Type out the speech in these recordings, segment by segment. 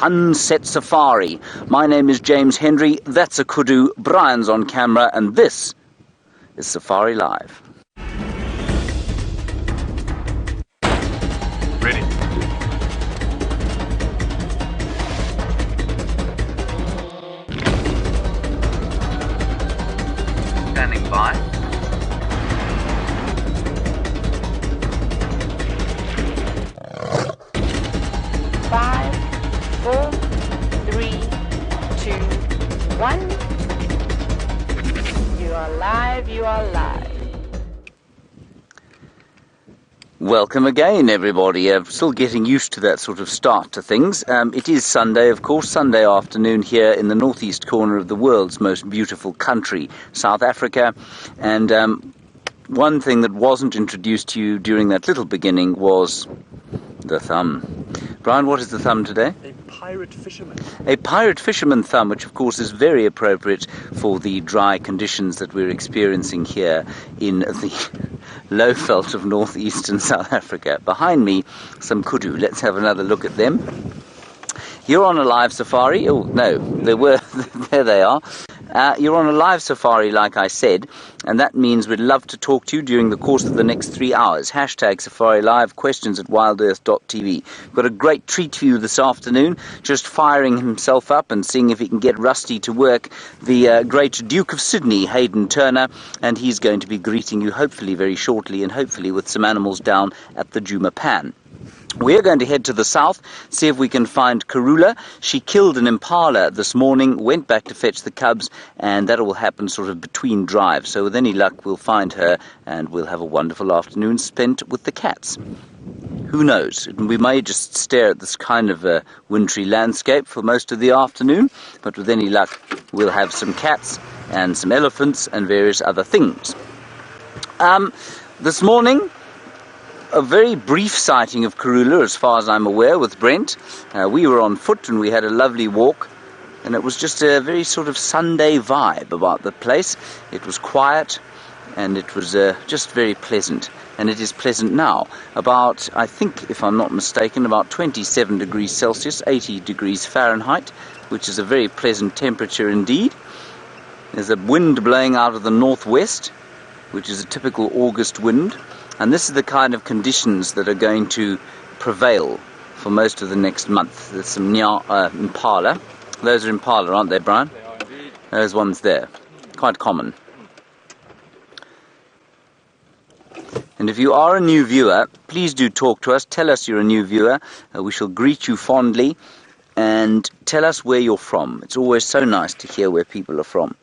Sunset Safari. My name is James Henry, that's a Kudu, Brian's on camera, and this is Safari Live. Ready. Standing by. Five, 4, 3, 2, 1. You are live, you are live. Welcome again, everybody. Still getting used to that sort of start to things. It is Sunday, of course, Sunday afternoon here in the northeast corner of the world's most beautiful country, South Africa. And one thing that wasn't introduced to you during that little beginning was the thumb. Brian, what is the thumb today? A pirate fisherman. A pirate fisherman thumb, which of course is very appropriate for the dry conditions that we're experiencing here in the low veld of northeastern South Africa. Behind me, some kudu. Let's have another look at them. You're on a live safari. Oh, no, there they are. You're on a live safari, like I said, and that means we'd love to talk to you during the course of the next 3 hours. Hashtag Safari Live, questions at WildEarthTV. We've got a great treat for you this afternoon, just firing himself up and seeing if he can get Rusty to work, the great Duke of Sydney, Hayden Turner, and he's going to be greeting you hopefully very shortly, and hopefully with some animals down at the Djuma Pan. We're going to head to the south, see if we can find Karula. She killed an Impala this morning, went back to fetch the cubs, and that will happen sort of between drives. So with any luck, we'll find her, and we'll have a wonderful afternoon spent with the cats. Who knows? We may just stare at this kind of a wintry landscape for most of the afternoon, but with any luck, we'll have some cats and some elephants and various other things. This morning, a very brief sighting of Karula, as far as I'm aware, with Brent. We were on foot and we had a lovely walk, and it was just a very sort of Sunday vibe about the place. It was quiet, and it was just very pleasant, and it is pleasant now. About, I think, if I'm not mistaken, about 27 degrees Celsius, 80 degrees Fahrenheit, which is a very pleasant temperature indeed. There's a wind blowing out of the northwest, which is a typical August wind. And this is the kind of conditions that are going to prevail for most of the next month. There's some Impala. Those are Impala, aren't they, Brian? They are indeed. Those ones there. Quite common. And if you are a new viewer, please do talk to us. Tell us you're a new viewer. We shall greet you fondly. And tell us where you're from. It's always so nice to hear where people are from.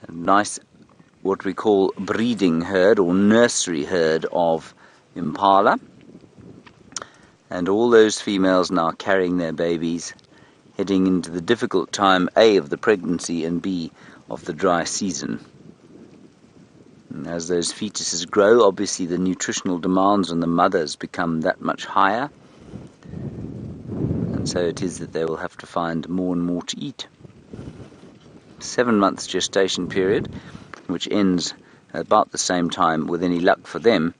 Nice, what we call breeding herd or nursery herd of Impala, and all those females now carrying their babies, heading into the difficult time, A, of the pregnancy, and B, of the dry season. And as those fetuses grow, obviously the nutritional demands on the mothers become that much higher, and so it is that they will have to find more and more to eat. 7 months gestation period, which ends about the same time, with any luck for them,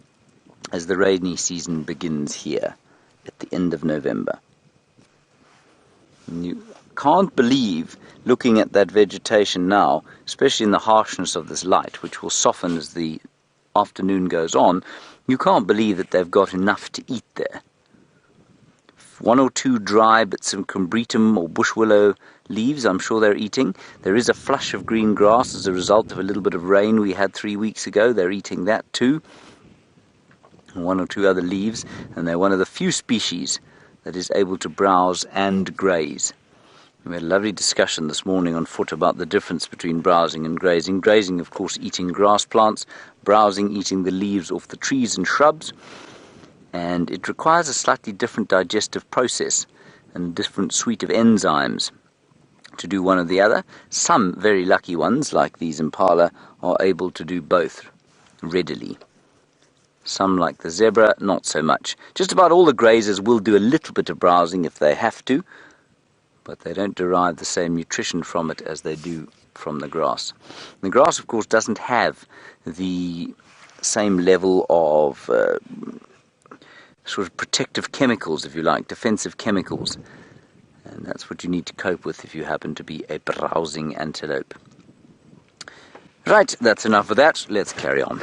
as the rainy season begins here at the end of November. And you can't believe, looking at that vegetation now, especially in the harshness of this light, which will soften as the afternoon goes on, you can't believe that they've got enough to eat there. 1 or 2 dry bits of combretum or bush willow leaves, I'm sure they're eating. There is a flush of green grass as a result of a little bit of rain we had 3 weeks ago. They're eating that too. And 1 or 2 other leaves, and they're one of the few species that is able to browse and graze. We had a lovely discussion this morning on foot about the difference between browsing and grazing. Grazing, of course, eating grass plants, browsing, eating the leaves off the trees and shrubs. And it requires a slightly different digestive process and a different suite of enzymes to do one or the other. Some very lucky ones, like these Impala, are able to do both readily. Some, like the zebra, not so much. Just about all the grazers will do a little bit of browsing if they have to, but they don't derive the same nutrition from it as they do from the grass. The grass, of course, doesn't have the same level of sort of protective chemicals, if you like, defensive chemicals. And that's what you need to cope with if you happen to be a browsing antelope. Right, that's enough of that. Let's carry on.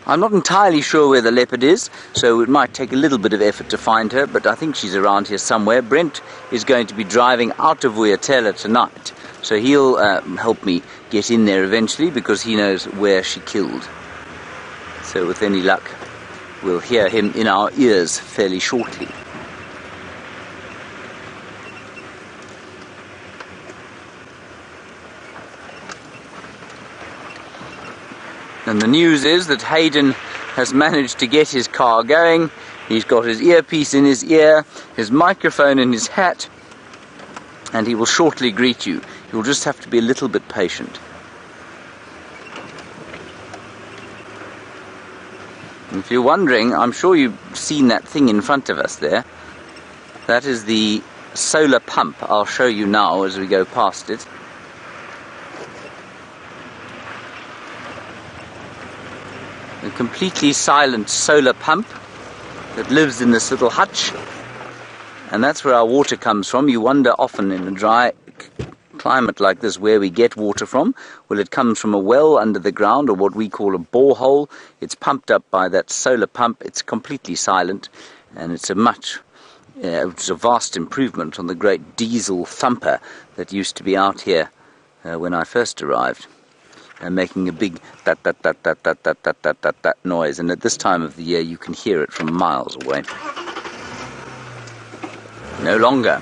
I'm not entirely sure where the leopard is, so it might take a little bit of effort to find her, but I think she's around here somewhere. Brent is going to be driving out of Waiatela tonight, so he'll help me get in there eventually because he knows where she killed. So with any luck, we'll hear him in our ears fairly shortly. And the news is that Hayden has managed to get his car going. He's got his earpiece in his ear, his microphone in his hat, and he will shortly greet you. You'll just have to be a little bit patient. And if you're wondering, I'm sure you've seen that thing in front of us there. That is the solar pump. I'll show you now as we go past it. A completely silent solar pump that lives in this little hutch, and that's where our water comes from. You wonder often in a dry climate like this where we get water from. Well, it comes from a well under the ground, or what we call a borehole. It's pumped up by that solar pump. It's completely silent, and it's it's a vast improvement on the great diesel thumper that used to be out here when I first arrived. Making a big that noise, and at this time of the year you can hear it from miles away. No longer.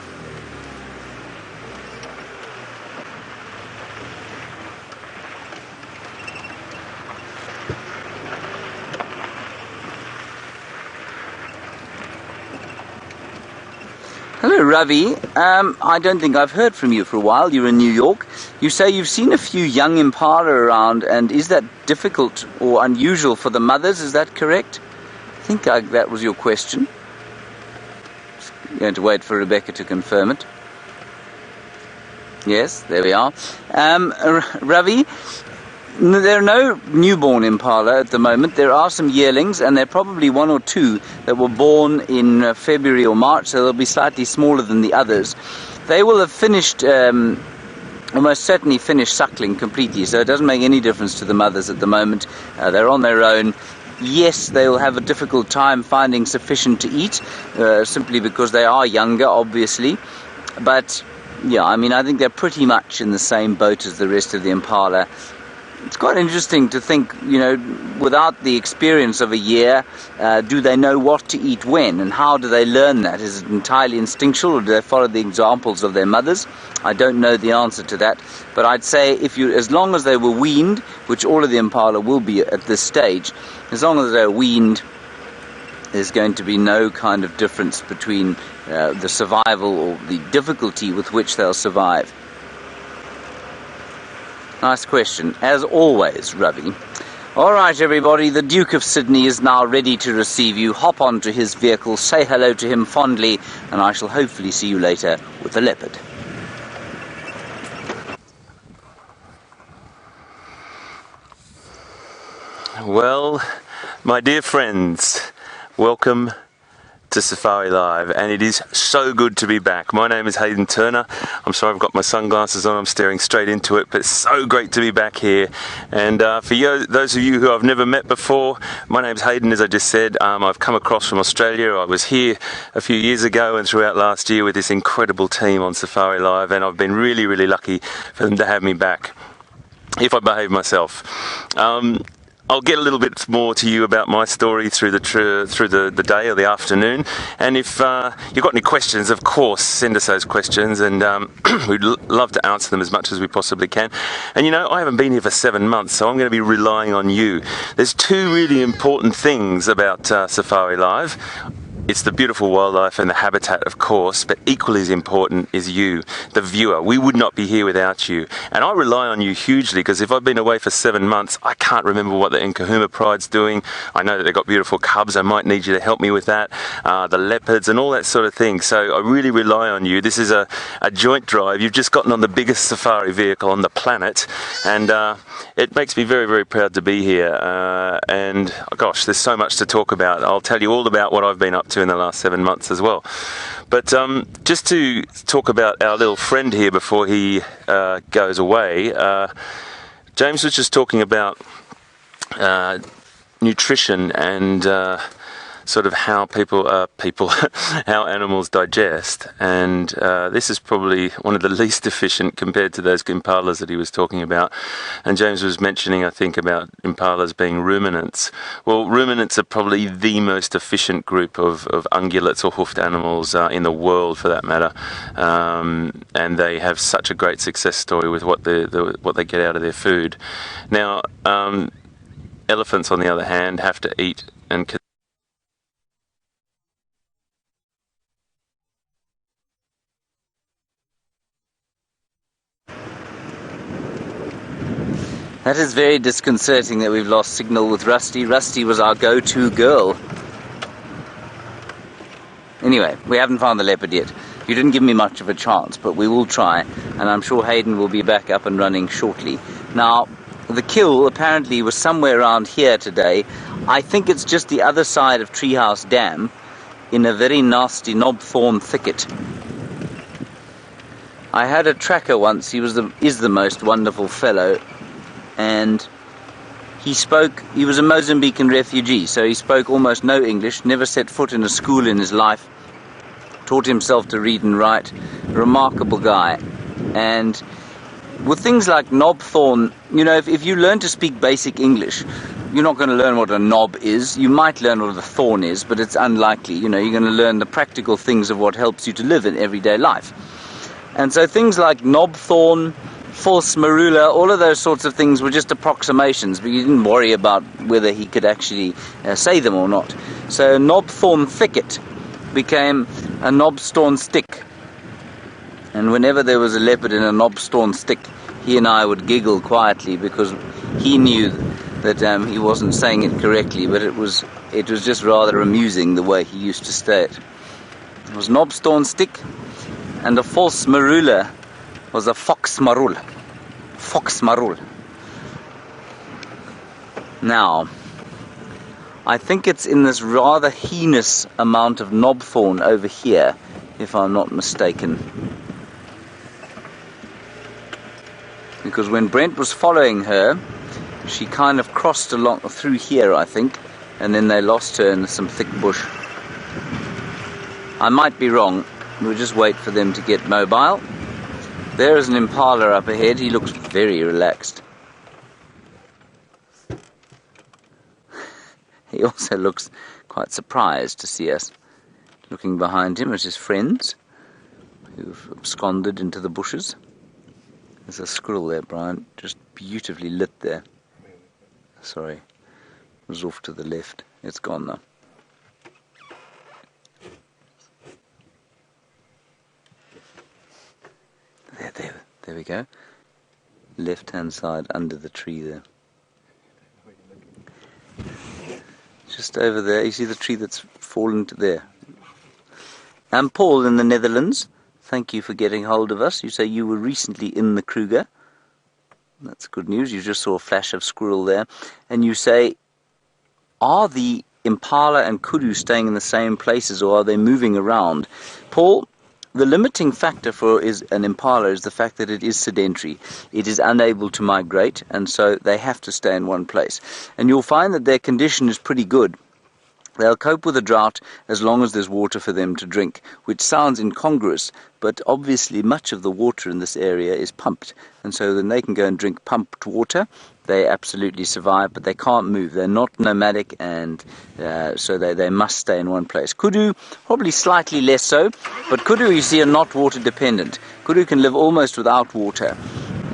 Hello, Ravi. I don't think I've heard from you for a while. You're in New York. You say you've seen a few young impala around, and is that difficult or unusual for the mothers? Is that correct? I think that was your question. Just going to wait for Rebecca to confirm it. Yes, there we are. Ravi, there are no newborn impala at the moment. There are some yearlings, and there are probably one or two that were born in February or March, so they'll be slightly smaller than the others. They will have finished, almost certainly finished suckling completely, so it doesn't make any difference to the mothers at the moment. They're on their own. Yes, they will have a difficult time finding sufficient to eat, simply because they are younger, obviously. But, yeah, I mean, I think they're pretty much in the same boat as the rest of the impala. It's quite interesting to think, you know, without the experience of a year, do they know what to eat when, and how do they learn that? Is it entirely instinctual, or do they follow the examples of their mothers? I don't know the answer to that, but I'd say as long as they were weaned, which all of the impala will be at this stage, as long as they're weaned, there's going to be no kind of difference between the survival or the difficulty with which they'll survive. Nice question, as always, Ravi. All right, everybody, the Duke of Sydney is now ready to receive you. Hop onto his vehicle, say hello to him fondly, and I shall hopefully see you later with the leopard. Well, my dear friends, welcome to Safari Live, and it is so good to be back. My name is Hayden Turner. I'm sorry I've got my sunglasses on, I'm staring straight into it, but it's so great to be back here. And for you, those of you who I've never met before, my name's Hayden, as I just said. I've come across from Australia. I was here a few years ago and throughout last year with this incredible team on Safari Live, and I've been really, really lucky for them to have me back, if I behave myself. I'll get a little bit more to you about my story through the day or the afternoon, and if you've got any questions, of course, send us those questions, and we'd love to answer them as much as we possibly can. And you know, I haven't been here for 7 months, so I'm going to be relying on you. There's two really important things about Safari Live. It's the beautiful wildlife and the habitat, of course, but equally as important is you, the viewer. We would not be here without you. And I rely on you hugely, because if I've been away for 7 months, I can't remember what the Nkahuma Pride's doing. I know that they've got beautiful cubs. I might need you to help me with that. The leopards and all that sort of thing. So I really rely on you. This is a joint drive. You've just gotten on the biggest safari vehicle on the planet. And it makes me very, very proud to be here. And gosh, there's so much to talk about. I'll tell you all about what I've been up to in the last 7 months as well. But just to talk about our little friend here before he goes away, James was just talking about nutrition and sort of how how animals digest, and this is probably one of the least efficient compared to those impalas that he was talking about. And James was mentioning, I think, about impalas being ruminants. Well, ruminants are probably the most efficient group of ungulates or hoofed animals in the world, for that matter, and they have such a great success story with what they get out of their food. Now, elephants, on the other hand, have to eat and That is very disconcerting that we've lost signal with Rusty. Rusty was our go-to girl. Anyway, we haven't found the leopard yet. You didn't give me much of a chance, but we will try, and I'm sure Hayden will be back up and running shortly. Now, the kill apparently was somewhere around here today. I think it's just the other side of Treehouse Dam, in a very nasty knobthorn thicket. I had a tracker once. He is the most wonderful fellow. And he was a Mozambican refugee, so he spoke almost no English, never set foot in a school in his life, taught himself to read and write. Remarkable guy. And with things like knobthorn, you know, if you learn to speak basic English, you're not going to learn what a knob is. You might learn what a thorn is, but it's unlikely. You know, you're going to learn the practical things of what helps you to live in everyday life. And so things like knobthorn, false marula, all of those sorts of things were just approximations, but you didn't worry about whether he could actually say them or not. So knobthorn thicket became a knobthorn stick. And whenever there was a leopard in a knobthorn stick, he and I would giggle quietly, because he knew that he wasn't saying it correctly, but it was just rather amusing the way he used to say it. It was knobthorn stick, and a false marula was a fox marul. Fox marul. Now, I think it's in this rather heinous amount of knobthorn over here, if I'm not mistaken. Because when Brent was following her, she kind of crossed along through here, I think, and then they lost her in some thick bush. I might be wrong. We'll just wait for them to get mobile. There is an impala up ahead. He looks very relaxed. He also looks quite surprised to see us. Looking behind him is his friends, who've absconded into the bushes. There's a squirrel there, Brian, just beautifully lit there. Sorry, it was off to the left. It's gone now. There we go. Left-hand side under the tree there. Just over there, you see the tree that's fallen to there. And Paul in the Netherlands, thank you for getting hold of us. You say you were recently in the Kruger. That's good news. You just saw a flash of squirrel there. And you say, are the Impala and Kudu staying in the same places, or are they moving around? Paul, the limiting factor for an Impala is the fact that it is sedentary. It is unable to migrate, and so they have to stay in one place. And you'll find that their condition is pretty good. They'll cope with a drought as long as there's water for them to drink, which sounds incongruous, but obviously much of the water in this area is pumped, and so then they can go and drink pumped water. They absolutely survive, but they can't move. They're not nomadic, and so they must stay in one place. Kudu, probably slightly less so, but Kudu, you see, are not water dependent. Kudu can live almost without water,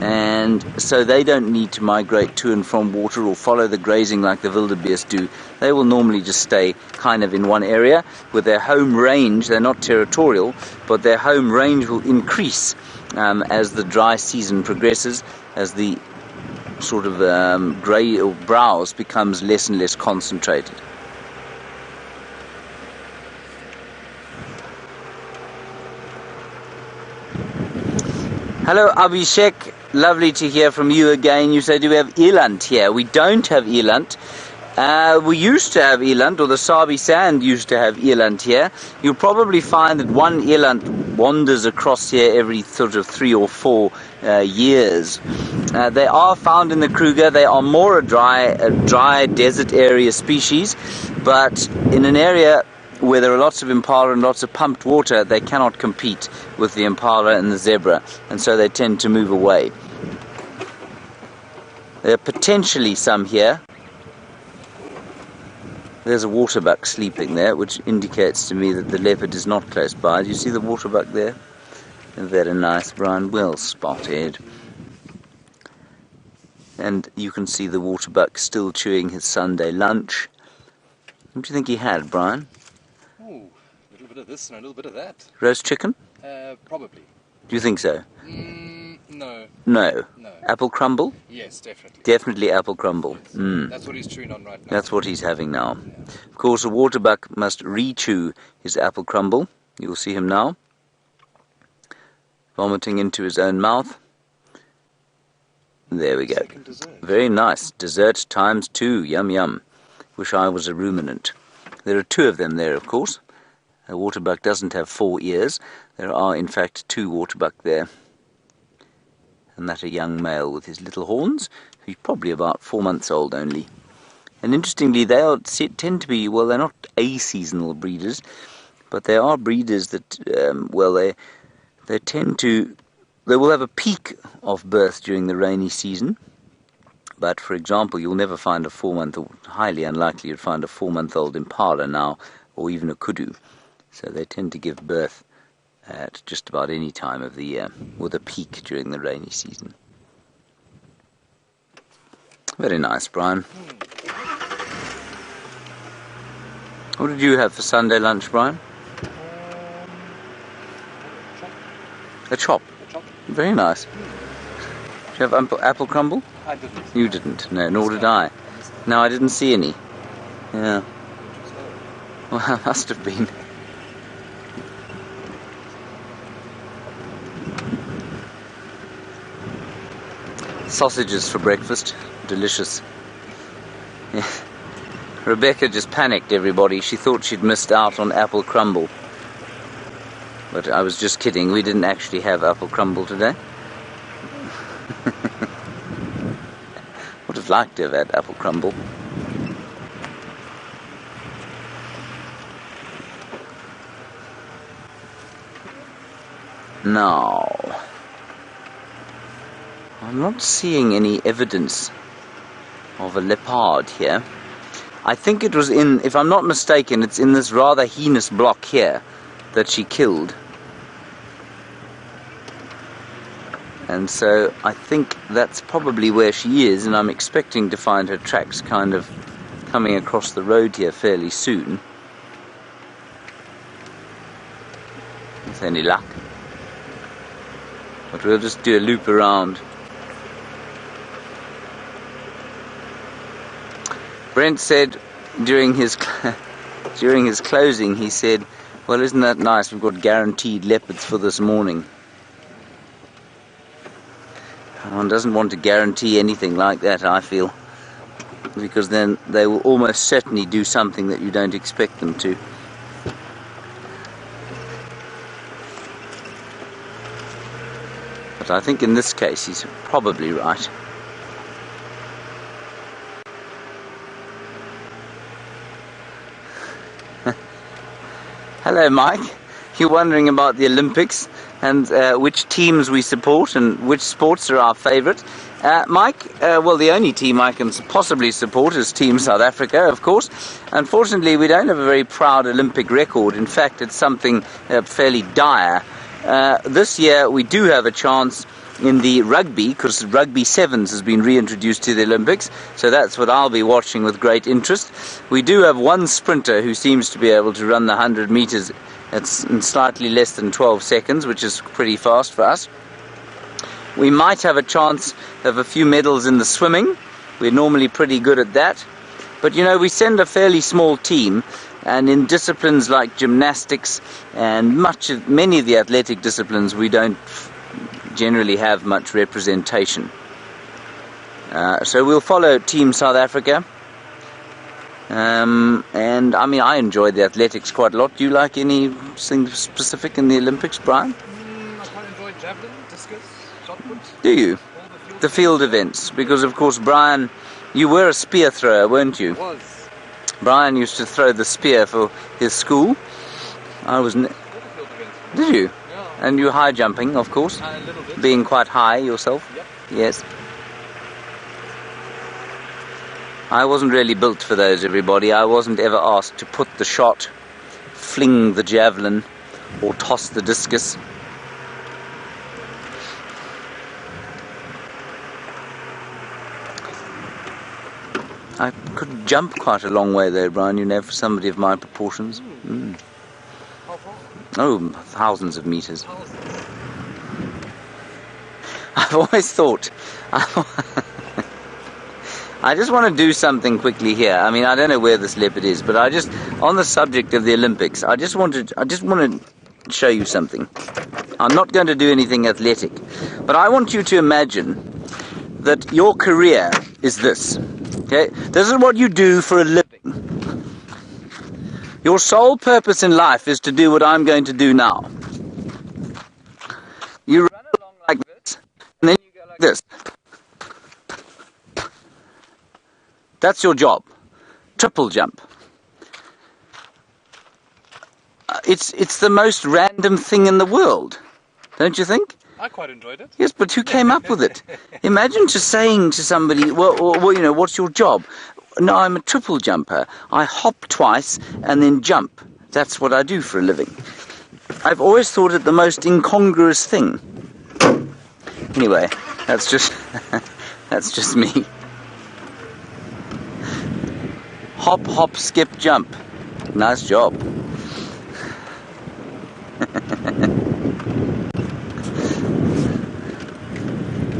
and so they don't need to migrate to and from water or follow the grazing like the wildebeest do. They will normally just stay kind of in one area with their home range. They're not territorial, but their home range will increase as the dry season progresses, as the sort of grey or browse becomes less and less concentrated. Hello Abhishek, lovely to hear from you again. You say, do we have eland here? We don't have eland. We used to have eland, or the Sabi Sand used to have eland here. You'll probably find that one eland wanders across here every sort of 3 or 4 years. They are found in the Kruger. They are more a dry desert area species, but in an area where there are lots of impala and lots of pumped water, they cannot compete with the impala and the zebra, and so they tend to move away. There are potentially some here. There's a waterbuck sleeping there, which indicates to me that the leopard is not close by. Do you see the waterbuck there? Very nice, Brian, well spotted. And you can see the waterbuck still chewing his Sunday lunch. What do you think he had, Brian? Ooh, a little bit of this and a little bit of that. Roast chicken? Probably. Do you think so? No. No. No. Apple crumble? Yes, definitely. Definitely apple crumble. That's what he's chewing on right now. That's what he's having now. Of course, a waterbuck must re-chew his apple crumble. You'll see him now, vomiting into his own mouth. There we go. Second dessert. Very nice. Dessert times 2. Yum yum. Wish I was a ruminant. There are 2 of them there, of course. A waterbuck doesn't have 4 ears. There are, in fact, 2 waterbuck there. And that a young male with his little horns, who's probably about 4 months old only. And interestingly, they tend to be, well, they're not a-seasonal breeders, but they are breeders that, well, they tend to, they will have a peak of birth during the rainy season. But, for example, you'll never find a 4-month-old, highly unlikely you'd find a 4-month-old impala now, or even a kudu. So they tend to give birth at just about any time of the year, with a peak during the rainy season. Very nice, Brian. What did you have for Sunday lunch, Brian? A chop. Very nice. Did you have apple crumble? I didn't. You didn't, no, nor did I. No, I didn't see any. Yeah. Well, I must have been. Sausages for breakfast. Delicious. Yeah. Rebecca just panicked, everybody. She thought she'd missed out on apple crumble. But I was just kidding. We didn't actually have apple crumble today. Would have liked to have had apple crumble. Now, I'm not seeing any evidence of a leopard here. I think it was in, if I'm not mistaken, it's in this rather heinous block here that she killed. And so I think that's probably where she is, and I'm expecting to find her tracks kind of coming across the road here fairly soon. With any luck. But we'll just do a loop around. Brent said during his closing, he said, well, isn't that nice, we've got guaranteed leopards for this morning. One doesn't want to guarantee anything like that, I feel, because then they will almost certainly do something that you don't expect them to. But I think in this case he's probably right. Hello, Mike. You're wondering about the Olympics and which teams we support and which sports are our favourite. Mike, well, the only team I can possibly support is Team South Africa, of course. Unfortunately, we don't have a very proud Olympic record. In fact, it's something fairly dire. This year we do have a chance in the rugby, because rugby sevens has been reintroduced to the Olympics, so that's what I'll be watching with great interest. We do have one sprinter who seems to be able to run the 100 meters in slightly less than 12 seconds, which is pretty fast for us. We might have a chance of a few medals in the swimming. We're normally pretty good at that. But you know, we send a fairly small team, and in disciplines like gymnastics and many of the athletic disciplines, we don't generally have much representation. So we'll follow Team South Africa. And I mean, I enjoy the athletics quite a lot. Do you like anything specific in the Olympics, Brian? I quite enjoy javelin, discus, shot put. Do you? The field events, because of course, Brian, you were a spear thrower, weren't you? I was. Brian used to throw the spear for his school. I was. Did you? Yeah. And you were high jumping, of course, A little bit. being quite high yourself. Yep. Yes. I wasn't really built for those, everybody. I wasn't ever asked to put the shot, fling the javelin, or toss the discus. I could jump quite a long way though, Brian, you know, for somebody of my proportions. How far? Oh, thousands of meters. I've always thought... I just want to do something quickly here. I mean, I don't know where this leopard is, but on the subject of the Olympics, I just want to show you something. I'm not going to do anything athletic, but I want you to imagine that your career is this. Okay? This is what you do for a living. Your sole purpose in life is to do what I'm going to do now. You run along like this, and then you go like this. That's your job. Triple jump. It's the most random thing in the world, don't you think? I quite enjoyed it. Yes, but who came up with it? Imagine just saying to somebody, well, you know, what's your job? No, I'm a triple jumper. I hop twice and then jump. That's what I do for a living. I've always thought it the most incongruous thing. Anyway, that's just that's just me. Hop, hop, skip, jump. Nice job.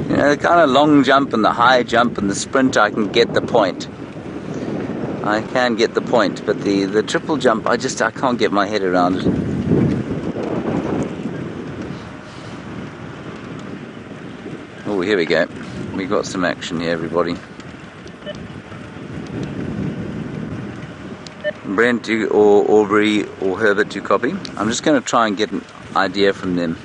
You know, the kind of long jump and the high jump and the sprint, I can get the point. I can get the point, but the triple jump, I can't get my head around it. Oh, here we go. We got some action here, everybody. Brent or Aubrey or Herbert to copy. I'm just going to try and get an idea from them.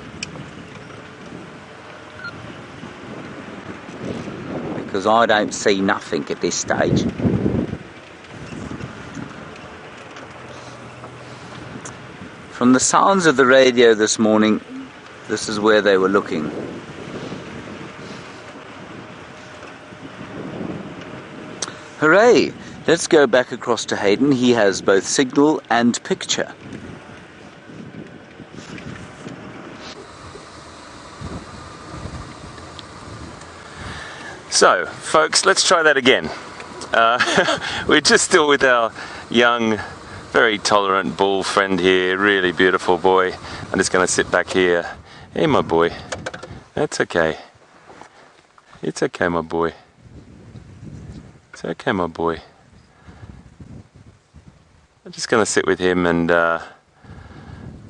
Because I don't see nothing at this stage. From the sounds of the radio this morning, this is where they were looking. Hooray! Let's go back across to Hayden. He has both signal and picture. So, folks, let's try that again. We're just still with our young, very tolerant bull friend here. Really beautiful boy. I'm just going to sit back here. Hey, my boy. That's okay. It's okay, my boy. It's okay, my boy. I'm just going to sit with him and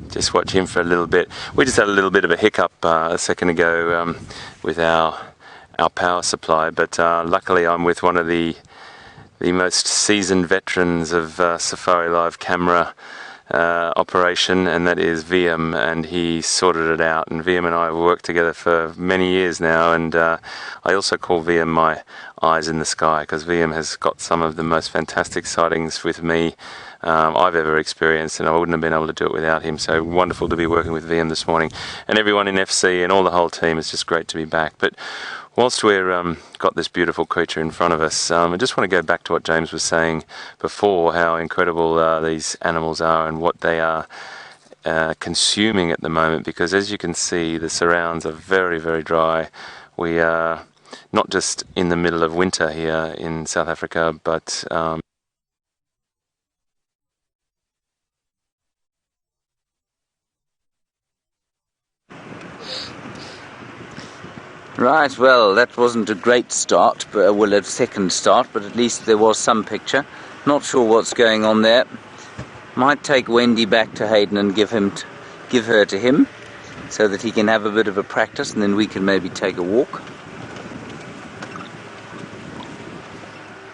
just watch him for a little bit. We just had a little bit of a hiccup a second ago with our power supply, but luckily I'm with one of the most seasoned veterans of Safari Live camera operation, and that is VM, and he sorted it out. And VM and I have worked together for many years now, and I also call VM my eyes in the sky, because VM has got some of the most fantastic sightings with me I've ever experienced, and I wouldn't have been able to do it without him. So wonderful to be working with VM this morning, and everyone in FC and all the whole team. It's just great to be back. But whilst we're got this beautiful creature in front of us, I just want to go back to what James was saying before, how incredible these animals are and what they are consuming at the moment, because as you can see, the surrounds are very, very dry. We are not just in the middle of winter here in South Africa, but right, well, that wasn't a great start, but well, a second start, but at least there was some picture. Not sure what's going on there. Might take Wendy back to Hayden and give her to him, so that he can have a bit of a practice, and then we can maybe take a walk.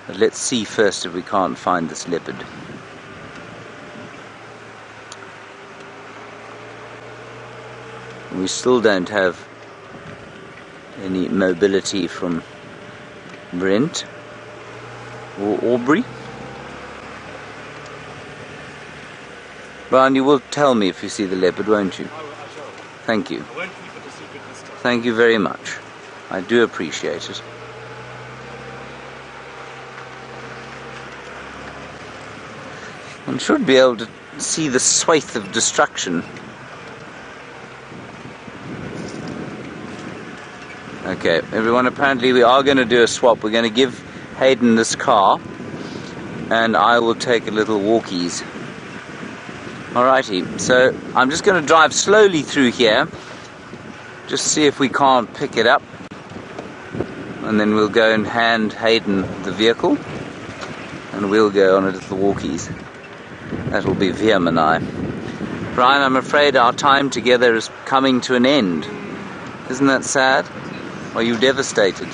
But let's see first if we can't find this leopard. We still don't have any mobility from Brent or Aubrey. Brian, you will tell me if you see the leopard, won't you? I shall. Thank you. I won't keep it a secret this time. Thank you very much. I do appreciate it. One should be able to see the swathe of destruction. Okay, everyone, apparently we are going to do a swap. We're going to give Hayden this car, and I will take a little walkies. Alrighty, so I'm just going to drive slowly through here, just see if we can't pick it up, and then we'll go and hand Hayden the vehicle, and we'll go on a little walkies. That will be Viam and I. Brian, I'm afraid our time together is coming to an end. Isn't that sad? Are you devastated?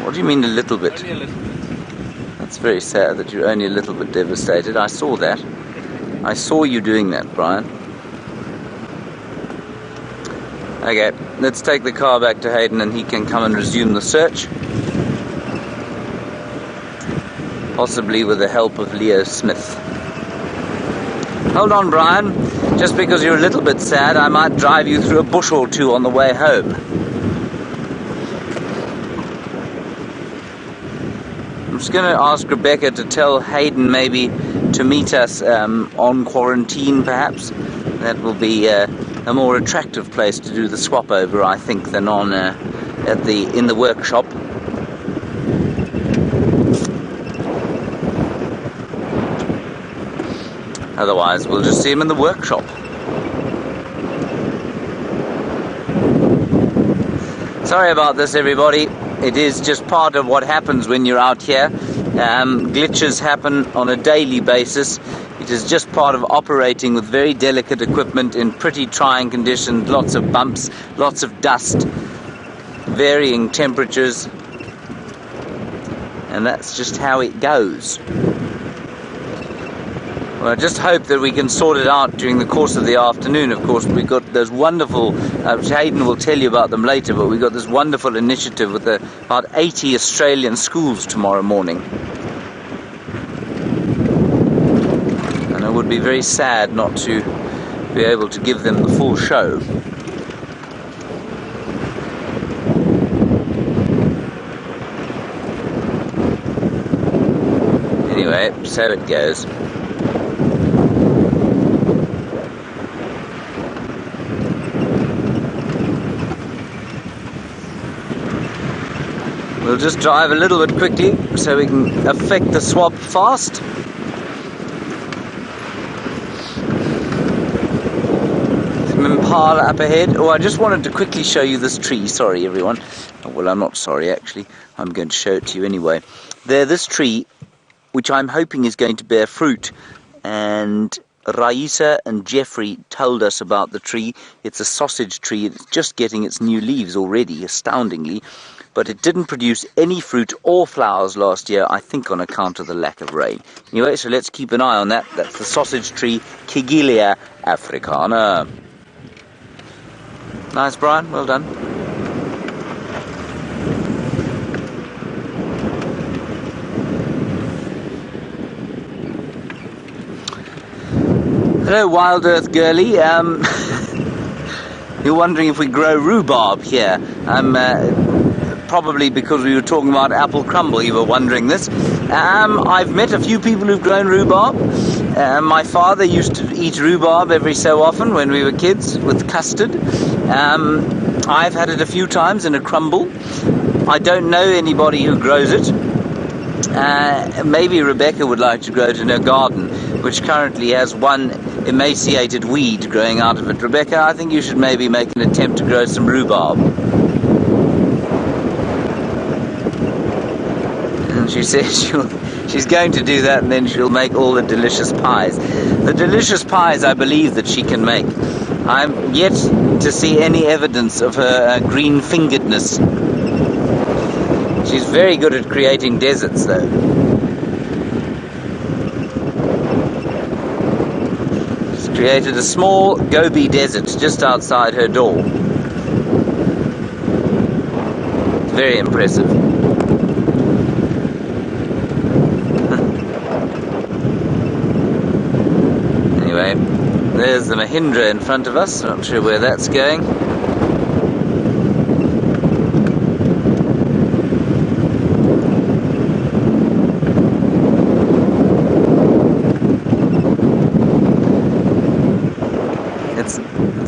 What do you mean a little bit? Only a little bit. That's very sad that you're only a little bit devastated. I saw that. I saw you doing that, Brian. Okay, let's take the car back to Hayden and he can come and resume the search. Possibly with the help of Leo Smith. Hold on, Brian. Just because you're a little bit sad, I might drive you through a bush or two on the way home. I'm just going to ask Rebecca to tell Hayden maybe to meet us on quarantine, perhaps. That will be a more attractive place to do the swap over, I think, than on in the workshop. Otherwise, we'll just see him in the workshop. Sorry about this, everybody. It is just part of what happens when you're out here. Glitches happen on a daily basis. It is just part of operating with very delicate equipment in pretty trying conditions, lots of bumps, lots of dust, varying temperatures, and that's just how it goes. Well, I just hope that we can sort it out during the course of the afternoon. Of course, we've got those wonderful, Hayden will tell you about them later, but we've got this wonderful initiative with about 80 Australian schools tomorrow morning. And it would be very sad not to be able to give them the full show. Anyway, so it goes. We'll just drive a little bit quickly so we can effect the swap fast. Some Impala up ahead. Oh, I just wanted to quickly show you this tree. Sorry, everyone. Oh, well, I'm not sorry, actually. I'm going to show it to you anyway. This tree, which I'm hoping is going to bear fruit, and Raisa and Jeffrey told us about the tree. It's a sausage tree. It's just getting its new leaves already, astoundingly. But it didn't produce any fruit or flowers last year, I think on account of the lack of rain. Anyway, so let's keep an eye on that. That's the sausage tree, Kigelia africana. Nice, Brian. Well done. Hello, Wild Earth Girly. You're wondering if we grow rhubarb here. Probably because we were talking about apple crumble, you were wondering this. I've met a few people who've grown rhubarb. My father used to eat rhubarb every so often when we were kids with custard. I've had it a few times in a crumble. I don't know anybody who grows it. Maybe Rebecca would like to grow it in her garden, which currently has one emaciated weed growing out of it. Rebecca, I think you should maybe make an attempt to grow some rhubarb. And she says she's going to do that, and then she'll make all the delicious pies. The delicious pies I believe that she can make. I'm yet to see any evidence of her green-fingeredness. She's very good at creating deserts, though. She's created a small Gobi desert just outside her door. Very impressive. Anyway, there's the Mahindra in front of us. Not sure where that's going.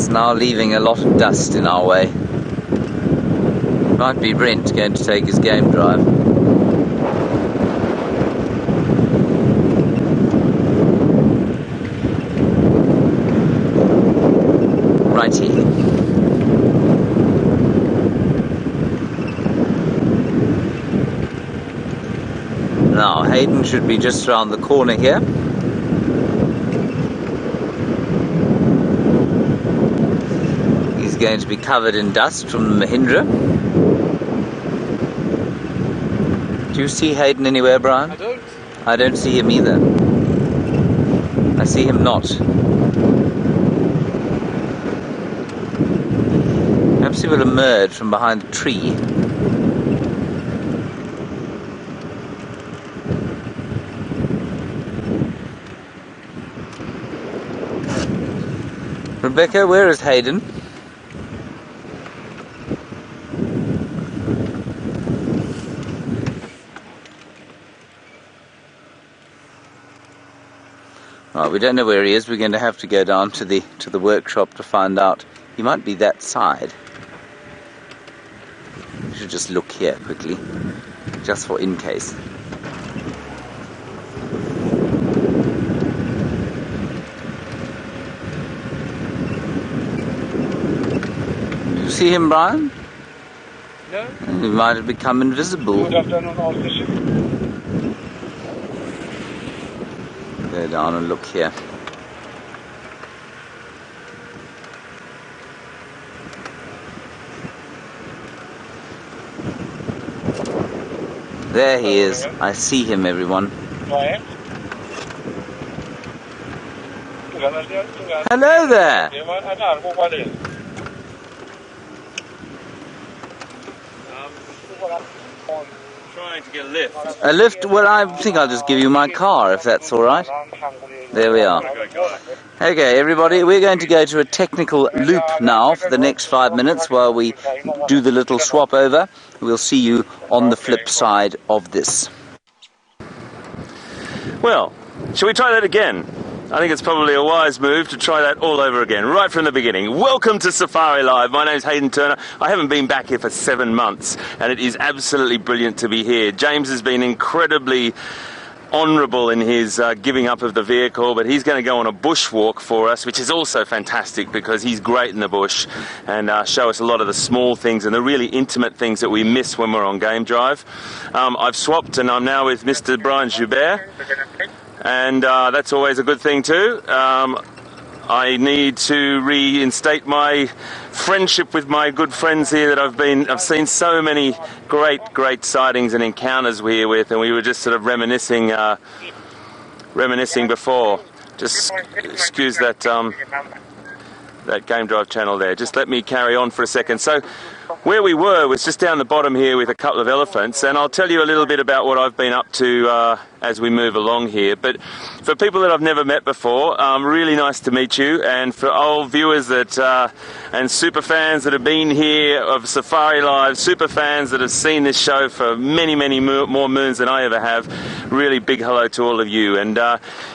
Now leaving a lot of dust in our way. Might be Brent going to take his game drive. Righty. Now Hayden should be just around the corner here. Going to be covered in dust from the Mahindra. Do you see Hayden anywhere, Brian? I don't. I don't see him either. I see him not. Perhaps he will emerge from behind the tree. Rebecca, where is Hayden? Right, we don't know where he is. We're going to have to go down to the workshop to find out. He might be that side. We should just look here quickly, just for in case. Do you see him, Brian? No. He might have become invisible. Would have done on all fishing. Go down and look here. There he is. I see him, everyone. Hello there. Trying to get a lift. A lift? Well, I think I'll just give you my car, if that's all right. There we are. Okay, everybody, we're going to go to a technical loop now for the next 5 minutes while we do the little swap over. We'll see you on the flip side of this. Well, shall we try that again? I think it's probably a wise move to try that all over again, right from the beginning. Welcome to Safari Live. My name's Hayden Turner. I haven't been back here for 7 months, and it is absolutely brilliant to be here. James has been incredibly honourable in his giving up of the vehicle, but he's going to go on a bushwalk for us, which is also fantastic because he's great in the bush and show us a lot of the small things and the really intimate things that we miss when we're on game drive. I've swapped and I'm now with Mr. Brian Joubert, and that's always a good thing too. I need to reinstate my friendship with my good friends here that I've seen so many great sightings and encounters here with, and we were just sort of reminiscing before. Just excuse that that game drive channel there. Just let me carry on for a second. So where we were was just down the bottom here with a couple of elephants, and I'll tell you a little bit about what I've been up to as we move along here. But for people that I've never met before, really nice to meet you, and for old viewers that and super fans that have been here of Safari Live, super fans that have seen this show for many, many more moons than I ever have, really big hello to all of you. And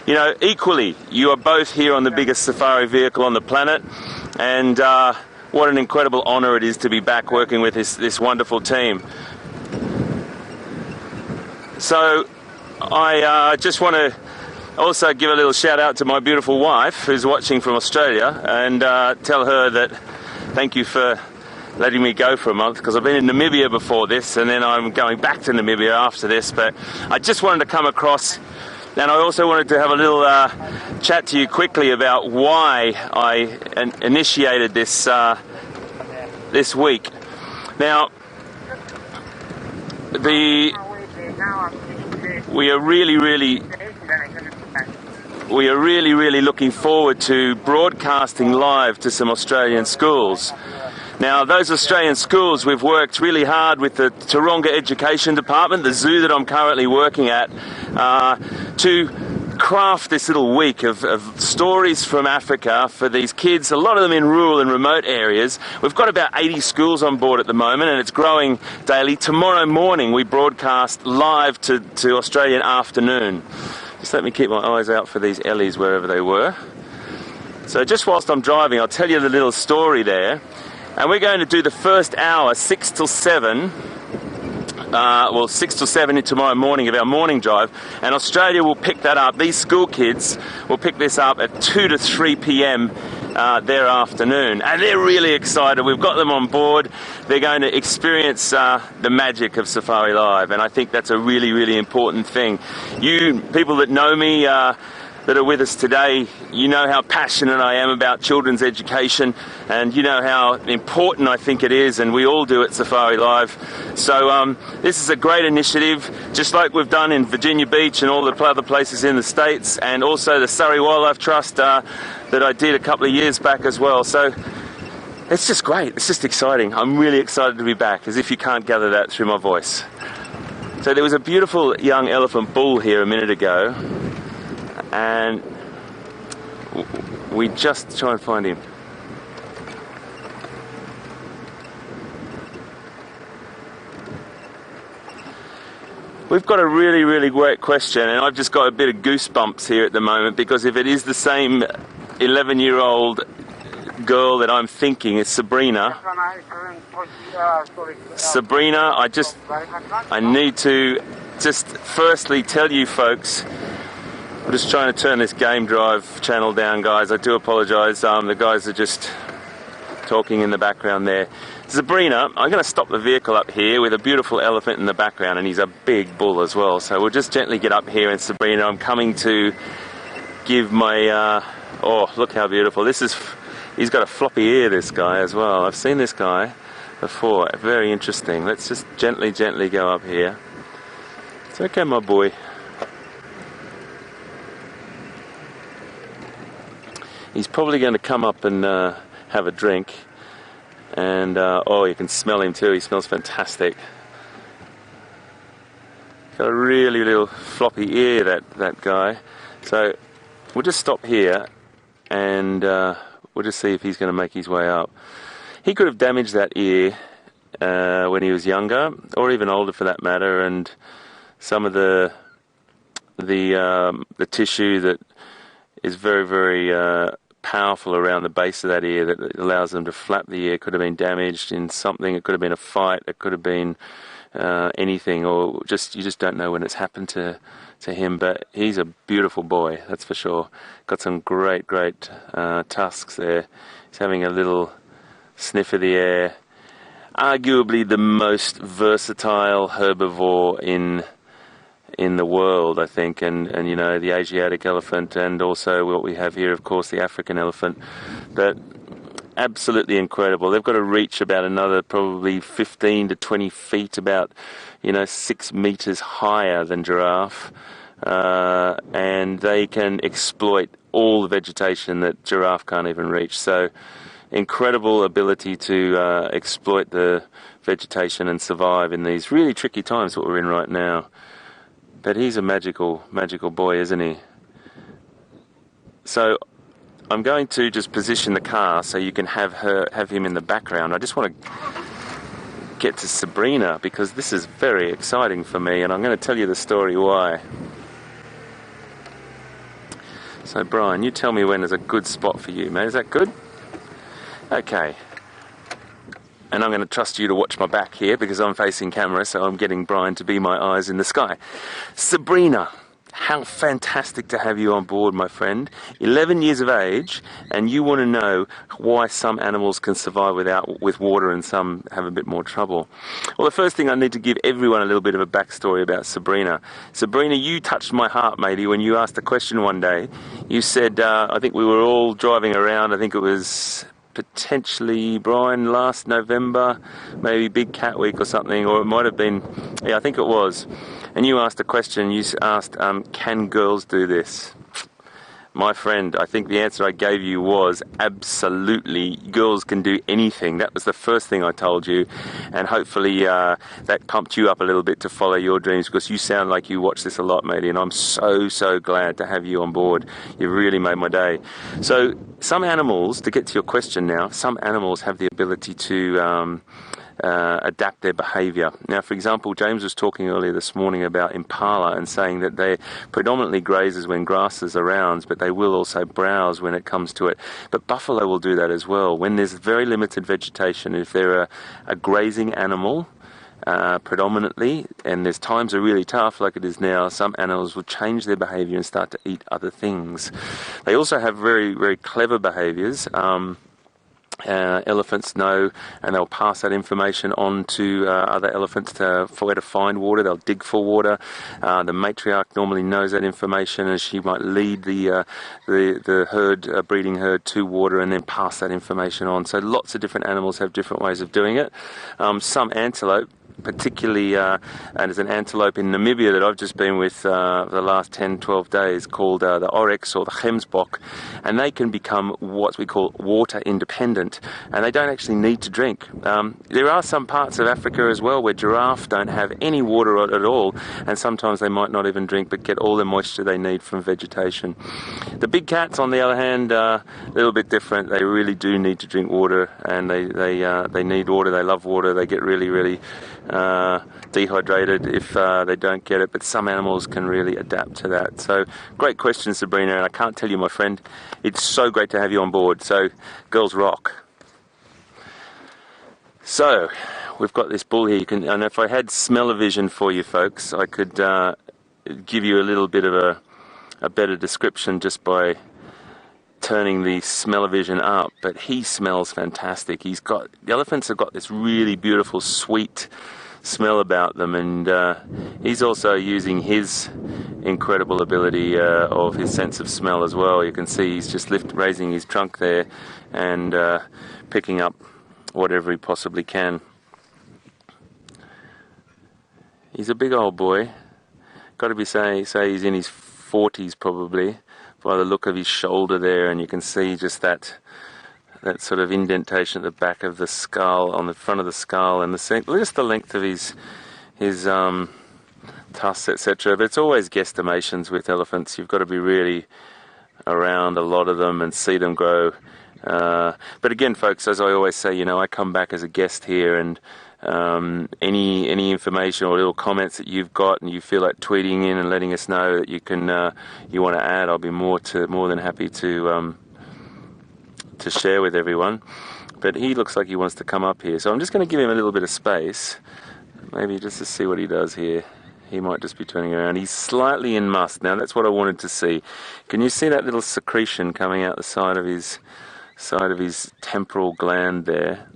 you know, equally, you are both here on the biggest safari vehicle on the planet, and what an incredible honour it is to be back working with this wonderful team. So I just want to also give a little shout out to my beautiful wife who's watching from Australia, and tell her that thank you for letting me go for a month, because I've been in Namibia before this, and then I'm going back to Namibia after this. But I just wanted to come across, and I also wanted to have a little chat to you quickly about why I initiated this this week. Now, we are really looking forward to broadcasting live to some Australian schools. Now, those Australian schools, we've worked really hard with the Taronga Education Department, the zoo that I'm currently working at, to craft this little week of stories from Africa for these kids, a lot of them in rural and remote areas. We've got about 80 schools on board at the moment, and it's growing daily. Tomorrow morning we broadcast live to Australian afternoon. Just let me keep my eyes out for these Ellies wherever they were. So just whilst I'm driving, I'll tell you the little story there. And we're going to do the first hour, 6 till 7. 6 till 7 tomorrow morning of our morning drive, and Australia will pick that up. These school kids will pick this up at 2 to 3 p.m. Their afternoon, and they're really excited. We've got them on board. They're going to experience the magic of Safari Live, and I think that's a really, really important thing. You people that know me, that are with us today, you know how passionate I am about children's education, and you know how important I think it is, and we all do at Safari Live. So this is a great initiative, just like we've done in Virginia Beach and all the other places in the States, and also the Surrey Wildlife Trust that I did a couple of years back as well. So it's just great, it's just exciting. I'm really excited to be back, as if you can't gather that through my voice. So there was a beautiful young elephant bull here a minute ago, and we just try and find him. We've got a really, really great question, and I've just got a bit of goosebumps here at the moment, because if it is the same 11-year-old girl that I'm thinking, it's Sabrina. Sabrina, I need to just firstly tell you folks, I'm just trying to turn this game drive channel down, guys. I do apologise. The guys are just talking in the background there. Sabrina, I'm going to stop the vehicle up here with a beautiful elephant in the background, and he's a big bull as well. So we'll just gently get up here, and Sabrina, I'm coming to give my... oh, look how beautiful. He's got a floppy ear, this guy, as well. I've seen this guy before. Very interesting. Let's just gently go up here. It's okay, my boy. He's probably going to come up and have a drink, and oh, you can smell him too. He smells fantastic. Got a really little floppy ear, that guy. So we'll just stop here, and we'll just see if he's going to make his way up. He could have damaged that ear when he was younger, or even older for that matter, and some of the tissue that is very, very powerful around the base of that ear that allows them to flap the ear could have been damaged in something. It could have been a fight, it could have been anything, or you just don't know when it's happened to him. But he's a beautiful boy, that's for sure. Got some great tusks there. He's having a little sniff of the air. Arguably the most versatile herbivore in the world, I think, and you know, the Asiatic elephant, and also what we have here, of course, the African elephant. But absolutely incredible. They've got a reach about another probably 15 to 20 feet, about 6 meters higher than giraffe, and they can exploit all the vegetation that giraffe can't even reach. So incredible ability to exploit the vegetation and survive in these really tricky times that we're in right now. But he's a magical boy, isn't he? So I'm going to just position the car so you can have him in the background. I just want to get to Sabrina because this is very exciting for me, and I'm going to tell you the story why. So Brian, you tell me when is a good spot for you, mate. Is that good? Okay. And I'm going to trust you to watch my back here because I'm facing camera, so I'm getting Brian to be my eyes in the sky. Sabrina, how fantastic to have you on board, my friend. 11 years of age, and you want to know why some animals can survive with water and some have a bit more trouble. Well, the first thing I need to give everyone a little bit of a backstory about Sabrina. Sabrina, you touched my heart, matey, when you asked a question one day. You said, I think we were all driving around, I think it was potentially, Brian, last November, maybe Big Cat Week or something, or it might have been, yeah, I think it was. And you asked a question, you asked, can girls do this? My friend, I think the answer I gave you was absolutely, girls can do anything. That was the first thing I told you, and hopefully that pumped you up a little bit to follow your dreams, because you sound like you watch this a lot, matey, and I'm so glad to have you on board. You really made my day. So some animals, to get to your question now, some animals have the ability to adapt their behaviour. Now, for example, James was talking earlier this morning about Impala and saying that they predominantly grazes when grass is around, but they will also browse when it comes to it. But buffalo will do that as well. When there's very limited vegetation, if they're a grazing animal, predominantly, and there's times are really tough like it is now, some animals will change their behaviour and start to eat other things. They also have very clever behaviours. Elephants know, and they'll pass that information on to other elephants for where to find water. They'll dig for water. The matriarch normally knows that information, and she might lead the herd, breeding herd, to water and then pass that information on. So lots of different animals have different ways of doing it. Some antelope, particularly, and there's an antelope in Namibia that I've just been with for the last 10-12 days called the oryx or the gemsbok, and they can become what we call water independent, and they don't actually need to drink. There are some parts of Africa as well where giraffe don't have any water at all, and sometimes they might not even drink but get all the moisture they need from vegetation. The big cats, on the other hand, a little bit different. They really do need to drink water, and they need water. They love water. They get really dehydrated if they don't get it, but some animals can really adapt to that. So great question, Sabrina, and I can't tell you, my friend, it's so great to have you on board. So girls rock. So we've got this bull here, and if I had smell-o-vision for you folks, I could give you a little bit of a better description just by turning the smell-o-vision up, but he smells fantastic. The elephants have got this really beautiful, sweet smell about them, and he's also using his incredible ability of his sense of smell as well. You can see he's just raising his trunk there and picking up whatever he possibly can. He's a big old boy. Got to be say he's in his 40s probably, by the look of his shoulder there, and you can see just that sort of indentation at the back of the skull, on the front of the skull, and just the length of his tusks, etc. But it's always guesstimations with elephants. You've got to be really around a lot of them and see them grow. But again, folks, as I always say, I come back as a guest here, and any information or little comments that you've got and you feel like tweeting in and letting us know that you want to add, I'll be more than happy to share with everyone. But he looks like he wants to come up here, so I'm just going to give him a little bit of space, maybe just to see what he does here. He might just be turning around. He's slightly in must. Now that's what I wanted to see. Can you see that little secretion coming out the side of his temporal gland there?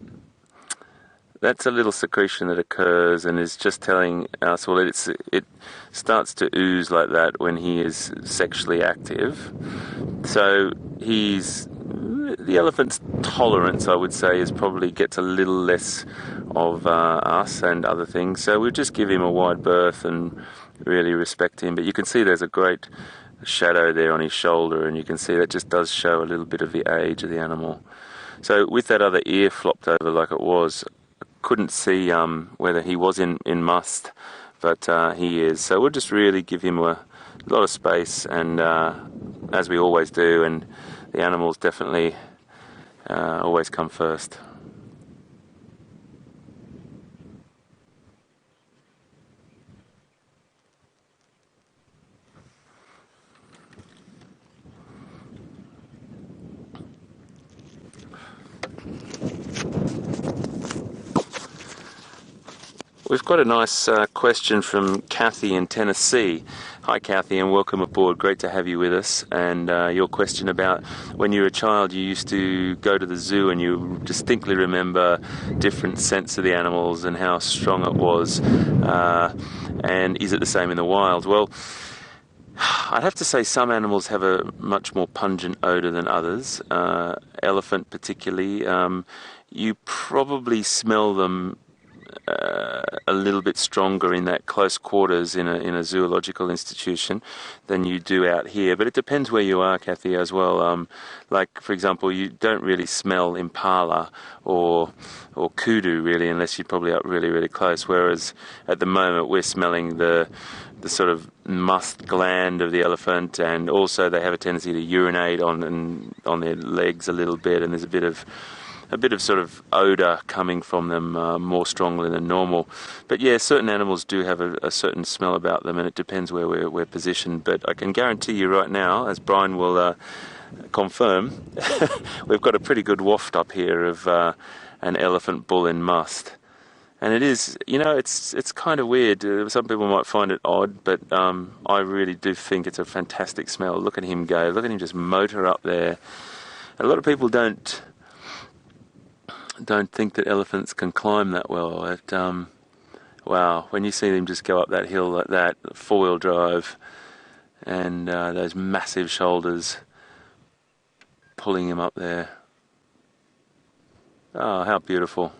That's a little secretion that occurs and is just telling us, well, it starts to ooze like that when he is sexually active. So the elephant's tolerance, I would say, gets a little less of us and other things. So we'll just give him a wide berth and really respect him. But you can see there's a great shadow there on his shoulder, and you can see that just does show a little bit of the age of the animal. So with that other ear flopped over like it was, I couldn't see whether he was in must, but he is. So we'll just really give him a lot of space, and as we always do, and the animals definitely always come first. We've got a nice question from Kathy in Tennessee. Hi Kathy, and welcome aboard. Great to have you with us. And your question about when you were a child, you used to go to the zoo and you distinctly remember different scents of the animals and how strong it was. And is it the same in the wild? Well, I'd have to say some animals have a much more pungent odour than others. Elephant particularly. You probably smell them a little bit stronger in that close quarters in a zoological institution than you do out here, but it depends where you are, Kathy, as well. Like for example, you don't really smell Impala or Kudu really unless you're probably up really close, whereas at the moment we're smelling the sort of musk gland of the elephant, and also they have a tendency to urinate on their legs a little bit, and there's a bit of sort of odour coming from them more strongly than normal. But yeah, certain animals do have a certain smell about them, and it depends where we're positioned. But I can guarantee you right now, as Brian will confirm, we've got a pretty good waft up here of an elephant bull in must. And it is, you know, it's kind of weird. Some people might find it odd, but I really do think it's a fantastic smell. Look at him go. Look at him just motor up there. A lot of people don't think that elephants can climb that well. Wow, when you see them just go up that hill like that, four-wheel drive, and those massive shoulders pulling him up there. Oh, how beautiful.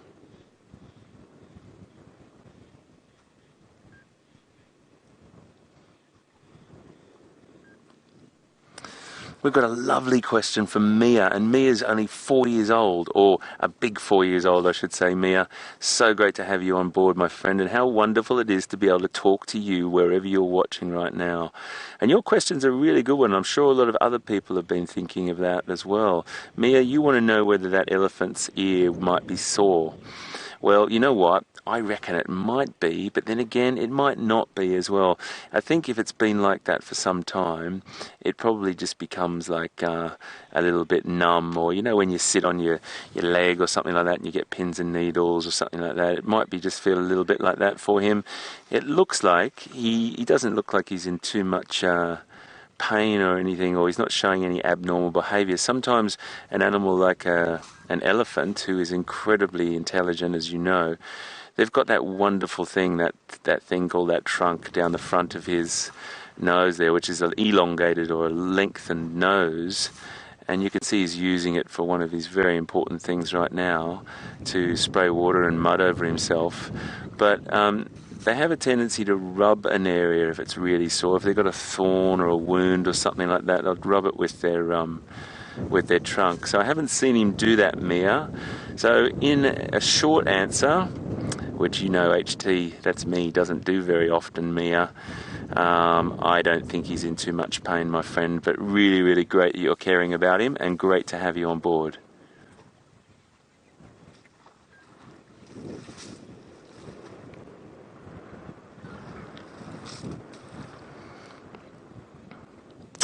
We've got a lovely question from Mia, and Mia's only 4 years old, or a big 4 years old, I should say, Mia. So great to have you on board, my friend, and how wonderful it is to be able to talk to you wherever you're watching right now. And your question's a really good one. I'm sure a lot of other people have been thinking of that as well. Mia, you want to know whether that elephant's ear might be sore. Well, you know what? I reckon it might be, but then again, it might not be as well. I think if it's been like that for some time, it probably just becomes like a little bit numb, or you know when you sit on your leg or something like that and you get pins and needles or something like that, it might be just feel a little bit like that for him. It looks like he doesn't look like he's in too much pain or anything, or he's not showing any abnormal behaviour. Sometimes an animal like an elephant, who is incredibly intelligent, as you know, they've got that wonderful thing, that thing called that trunk down the front of his nose there, which is an elongated or a lengthened nose, and you can see he's using it for one of his very important things right now, to spray water and mud over himself. But they have a tendency to rub an area if it's really sore. If they've got a thorn or a wound or something like that, they'll rub it with their trunk. So I haven't seen him do that, Mia. So in a short answer, which you know HT, that's me, doesn't do very often, Mia, I don't think he's in too much pain, my friend, but really great that you're caring about him, and great to have you on board.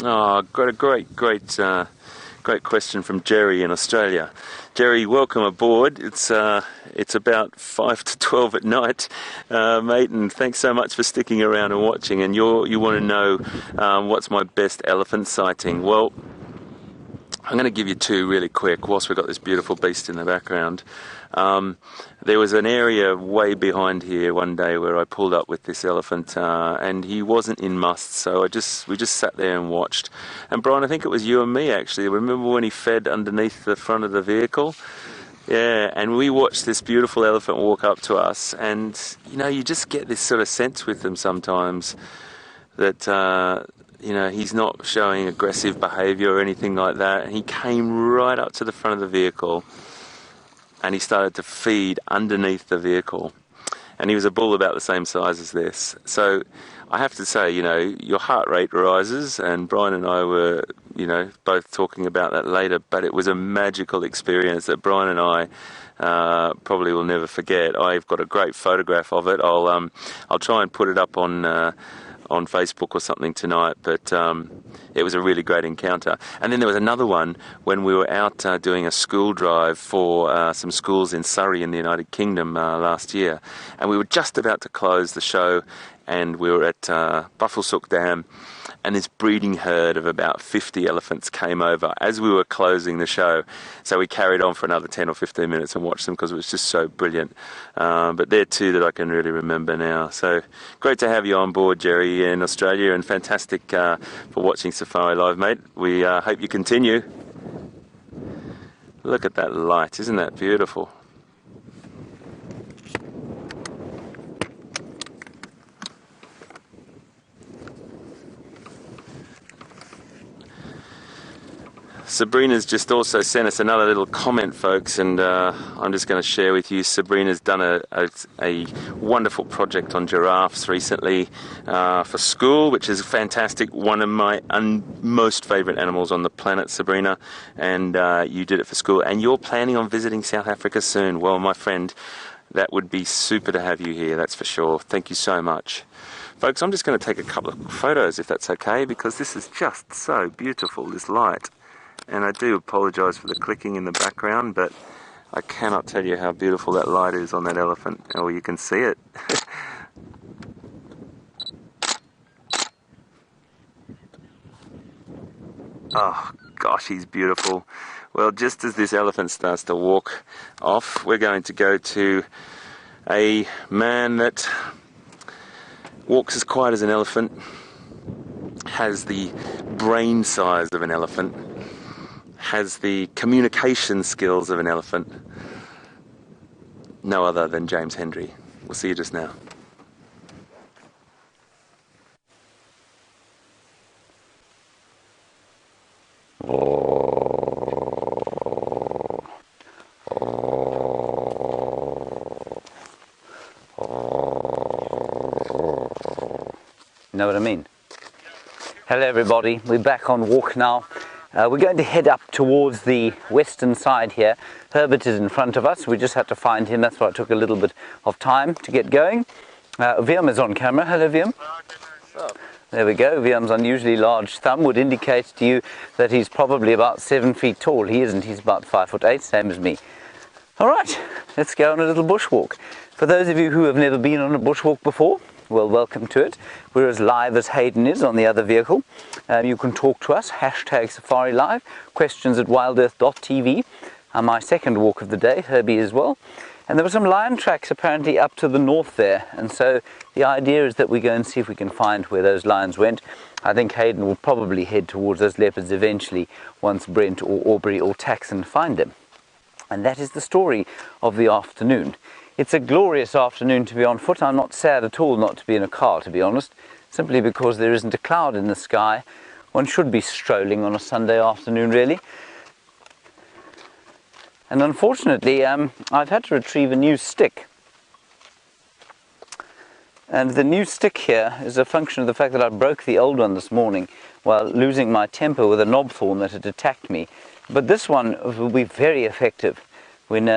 Oh, got a great question from Jerry in Australia. Jerry, welcome aboard. It's about 5 to 12 at night, mate, and thanks so much for sticking around and watching. And you want to know what's my best elephant sighting? Well, I'm going to give you two really quick whilst we've got this beautiful beast in the background. There was an area way behind here one day where I pulled up with this elephant, and he wasn't in must, so we just sat there and watched. And Brian, I think it was you and me actually. Remember when he fed underneath the front of the vehicle? Yeah, and we watched this beautiful elephant walk up to us, and you know, you just get this sort of sense with them sometimes that you know, he's not showing aggressive behaviour or anything like that. And he came right up to the front of the vehicle, and he started to feed underneath the vehicle. And he was a bull about the same size as this. So I have to say, you know, your heart rate rises, and Brian and I were, you know, both talking about that later, but it was a magical experience that Brian and I probably will never forget. I've got a great photograph of it. I'll try and put it up on Facebook or something tonight, but it was a really great encounter. And then there was another one when we were out doing a school drive for some schools in Surrey in the United Kingdom last year, and we were just about to close the show, and we were at Buffelshoek Dam, and this breeding herd of about 50 elephants came over as we were closing the show. So we carried on for another 10 or 15 minutes and watched them because it was just so brilliant. But they're two that I can really remember now. So great to have you on board, Jerry, in Australia, and fantastic for watching Safari Live, mate. We hope you continue. Look at that light, isn't that beautiful? Sabrina's just also sent us another little comment, folks, and I'm just going to share with you. Sabrina's done a wonderful project on giraffes recently for school, which is fantastic. One of my most favourite animals on the planet, Sabrina, and you did it for school, and you're planning on visiting South Africa soon. Well, my friend, that would be super to have you here, that's for sure. Thank you so much. Folks, I'm just going to take a couple of photos, if that's okay, because this is just so beautiful, this light. And I do apologise for the clicking in the background, but I cannot tell you how beautiful that light is on that elephant. Oh, you can see it. Oh, gosh, he's beautiful. Well, just as this elephant starts to walk off, we're going to go to a man that walks as quiet as an elephant, has the brain size of an elephant, has the communication skills of an elephant. No other than James Hendry. We'll see you just now. You know what I mean? Hello everybody, we're back on walk now. We're going to head up towards the western side here. Herbert is in front of us. We just had to find him. That's why it took a little bit of time to get going. Viam is on camera. Hello, Viam. There we go. Viam's unusually large thumb would indicate to you that he's probably about 7 feet tall. He isn't. He's about 5'8", same as me. All right, let's go on a little bushwalk. For those of you who have never been on a bushwalk before, well, welcome to it. We're as live as Hayden is on the other vehicle. You can talk to us, hashtag Safari Live, questions at WildEarthTV. My second walk of the day, Herbie as well. And there were some lion tracks apparently up to the north there. And so the idea is that we go and see if we can find where those lions went. I think Hayden will probably head towards those leopards eventually once Brent or Aubrey or Taxon find them. And that is the story of the afternoon. It's a glorious afternoon to be on foot. I'm not sad at all not to be in a car, to be honest, simply because there isn't a cloud in the sky. One should be strolling on a Sunday afternoon, really. And unfortunately, I've had to retrieve a new stick. And the new stick here is a function of the fact that I broke the old one this morning while losing my temper with a knobthorn that had attacked me. But this one will be very effective when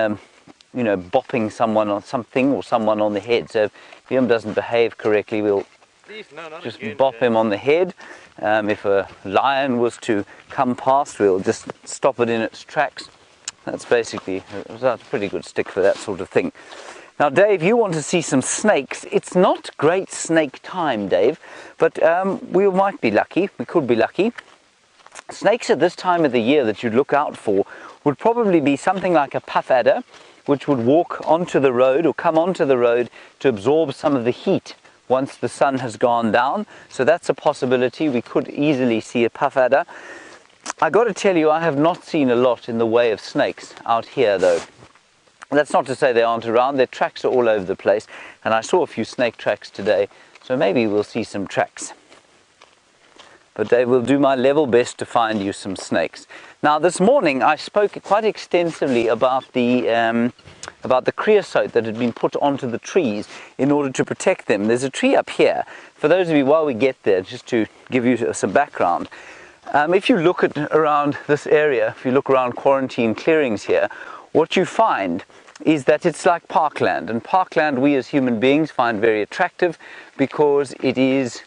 you know, bopping someone on something or someone on the head. So if Liam doesn't behave correctly, we'll just bop him on the head. If a lion was to come past, we'll just stop it in its tracks. That's basically a pretty good stick for that sort of thing. Now, Dave, you want to see some snakes. It's not great snake time, Dave, but we might be lucky. We could be lucky. Snakes at this time of the year that you'd look out for would probably be something like a puff adder, which would walk onto the road or come onto the road to absorb some of the heat once the sun has gone down. So that's a possibility. We could easily see a puff adder. I got to tell you, I have not seen a lot in the way of snakes out here, though. That's not to say they aren't around. Their tracks are all over the place, and I saw a few snake tracks today, so maybe we'll see some tracks. but I will do my level best to find you some snakes. Now this morning I spoke quite extensively about the creosote that had been put onto the trees in order to protect them. There's a tree up here. For those of you, while we get there, just to give you some background, if you look around this area, if you look around quarantine clearings here, what you find is that it's like parkland, and parkland we as human beings find very attractive because it is,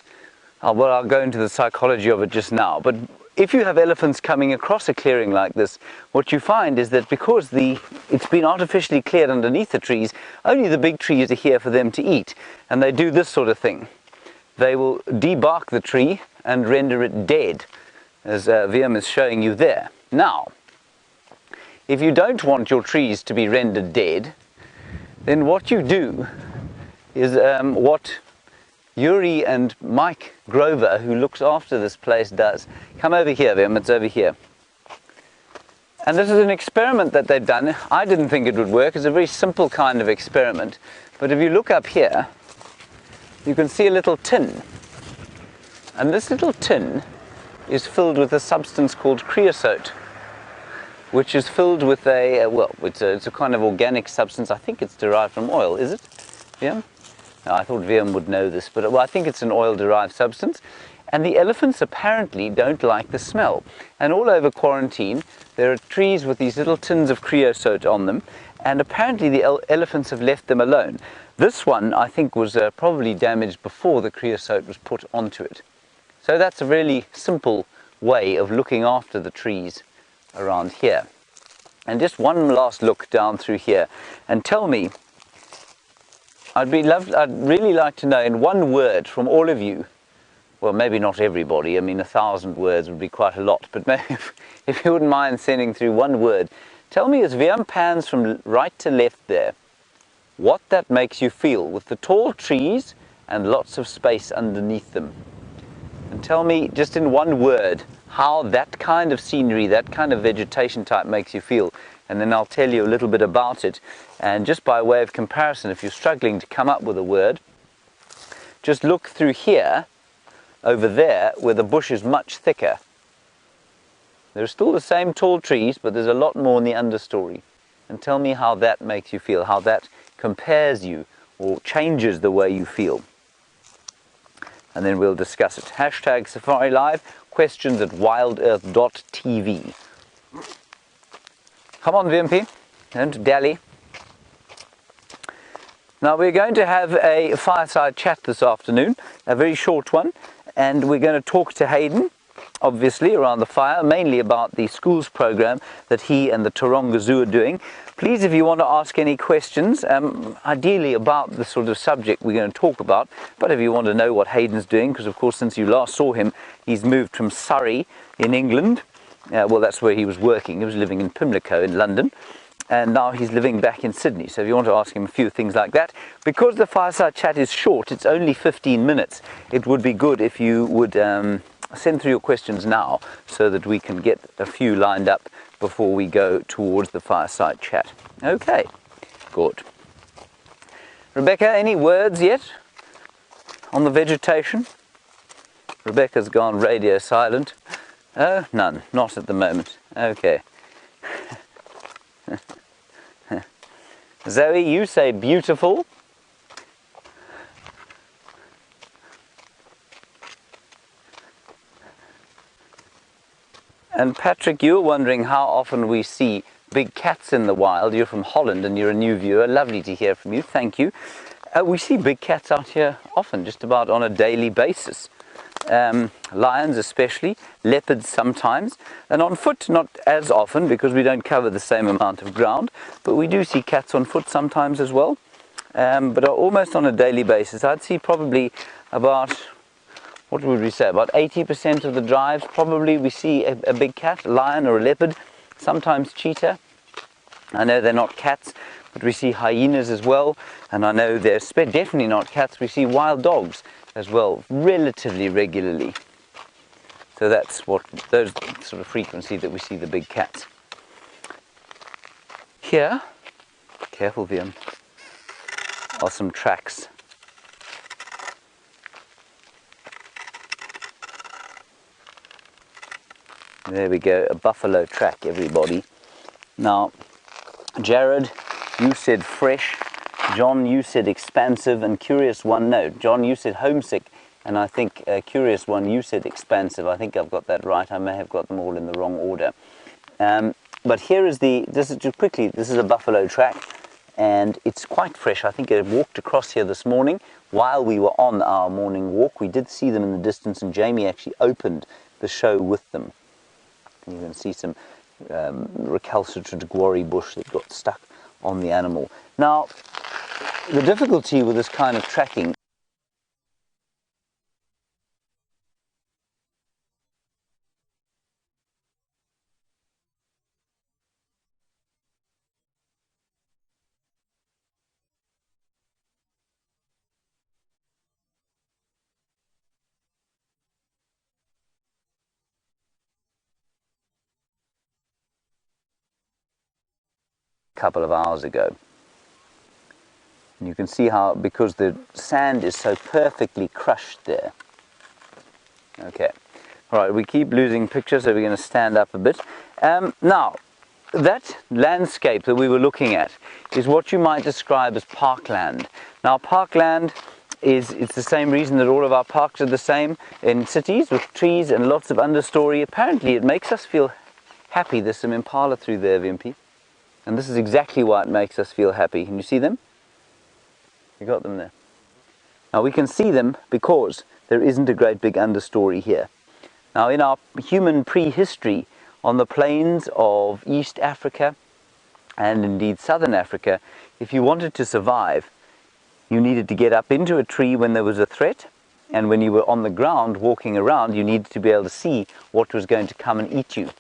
well, I'll go into the psychology of it just now, but if you have elephants coming across a clearing like this, what you find is that because it's been artificially cleared underneath the trees, only the big trees are here for them to eat, and they do this sort of thing. They will debark the tree and render it dead, as VM is showing you there. Now, if you don't want your trees to be rendered dead, then what you do is what Yuri and Mike Grover, who looks after this place, does. Come over here, Vim, it's over here. And this is an experiment that they've done. I didn't think it would work. It's a very simple kind of experiment. But if you look up here, you can see a little tin. And this little tin is filled with a substance called creosote, which is filled with it's a kind of organic substance. I think it's derived from oil, is it, Vim? Now, I thought VM would know this, but I think it's an oil-derived substance. And the elephants apparently don't like the smell. And all over quarantine, there are trees with these little tins of creosote on them, and apparently the elephants have left them alone. This one, I think, was probably damaged before the creosote was put onto it. So that's a really simple way of looking after the trees around here. And just one last look down through here, and tell me, I'd really like to know in one word from all of you, well, maybe not everybody, I mean 1,000 words would be quite a lot, but maybe if you wouldn't mind sending through one word, tell me as VM pans from right to left there, what that makes you feel with the tall trees and lots of space underneath them. And tell me just in one word how that kind of scenery, that kind of vegetation type makes you feel. And then I'll tell you a little bit about it. And just by way of comparison, if you're struggling to come up with a word, just look through here, over there, where the bush is much thicker. There are still the same tall trees, but there's a lot more in the understory. And tell me how that makes you feel, how that compares you or changes the way you feel. And then we'll discuss it. Hashtag Safari Live, questions at WildEarth.TV. Come on, VMP, don't dally. Now we're going to have a fireside chat this afternoon, a very short one, and we're going to talk to Hayden, obviously, around the fire, mainly about the schools program that he and the Taronga Zoo are doing. Please, if you want to ask any questions, ideally about the sort of subject we're going to talk about, but if you want to know what Hayden's doing, because of course since you last saw him, he's moved from Surrey in England. Well, that's where he was working. He was living in Pimlico in London, and now he's living back in Sydney. So if you want to ask him a few things like that, because the fireside chat is short, it's only 15 minutes, it would be good if you would send through your questions now so that we can get a few lined up before we go towards the fireside chat. Okay, good. Rebecca, any words yet on the vegetation? Rebecca's gone radio silent. Oh, none, not at the moment. Okay. Zoe, you say beautiful. And Patrick, you're wondering how often we see big cats in the wild. You're from Holland and you're a new viewer. Lovely to hear from you. Thank you. We see big cats out here often, just about on a daily basis. Lions especially, leopards sometimes, and on foot not as often because we don't cover the same amount of ground, but we do see cats on foot sometimes as well, but almost on a daily basis. I'd see probably about, what would we say, about 80% of the drives probably we see a big cat, a lion or a leopard, sometimes cheetah. I know they're not cats, but we see hyenas as well, and I know they're definitely not cats. We see wild dogs as well, relatively regularly. So that's what those sort of frequency that we see the big cats. Here, careful VM, are some tracks. There we go, a buffalo track, everybody. Now, Jared, you said fresh. John, you said expansive, and Curious One, no. John, you said homesick, and I think Curious One, you said expansive. I think I've got that right. I may have got them all in the wrong order. But here is this is just quickly, this is a buffalo track, and it's quite fresh. I think I walked across here this morning while we were on our morning walk. We did see them in the distance, and Jamie actually opened the show with them. You can see some recalcitrant guarri bush that got stuck on the animal. Now, the difficulty with this kind of tracking couple of hours ago. And you can see how, because the sand is so perfectly crushed there. Okay, all right, we keep losing pictures, so we're going to stand up a bit. Now, that landscape that we were looking at is what you might describe as parkland. Now, parkland it's the same reason that all of our parks are the same in cities, with trees and lots of understory. Apparently, it makes us feel happy. There's some impala through there, Vimpy. And this is exactly why it makes us feel happy. Can you see them? You got them there. Now we can see them because there isn't a great big understory here. Now in our human prehistory on the plains of East Africa and indeed Southern Africa, if you wanted to survive, you needed to get up into a tree when there was a threat, and when you were on the ground walking around, you needed to be able to see what was going to come and eat you.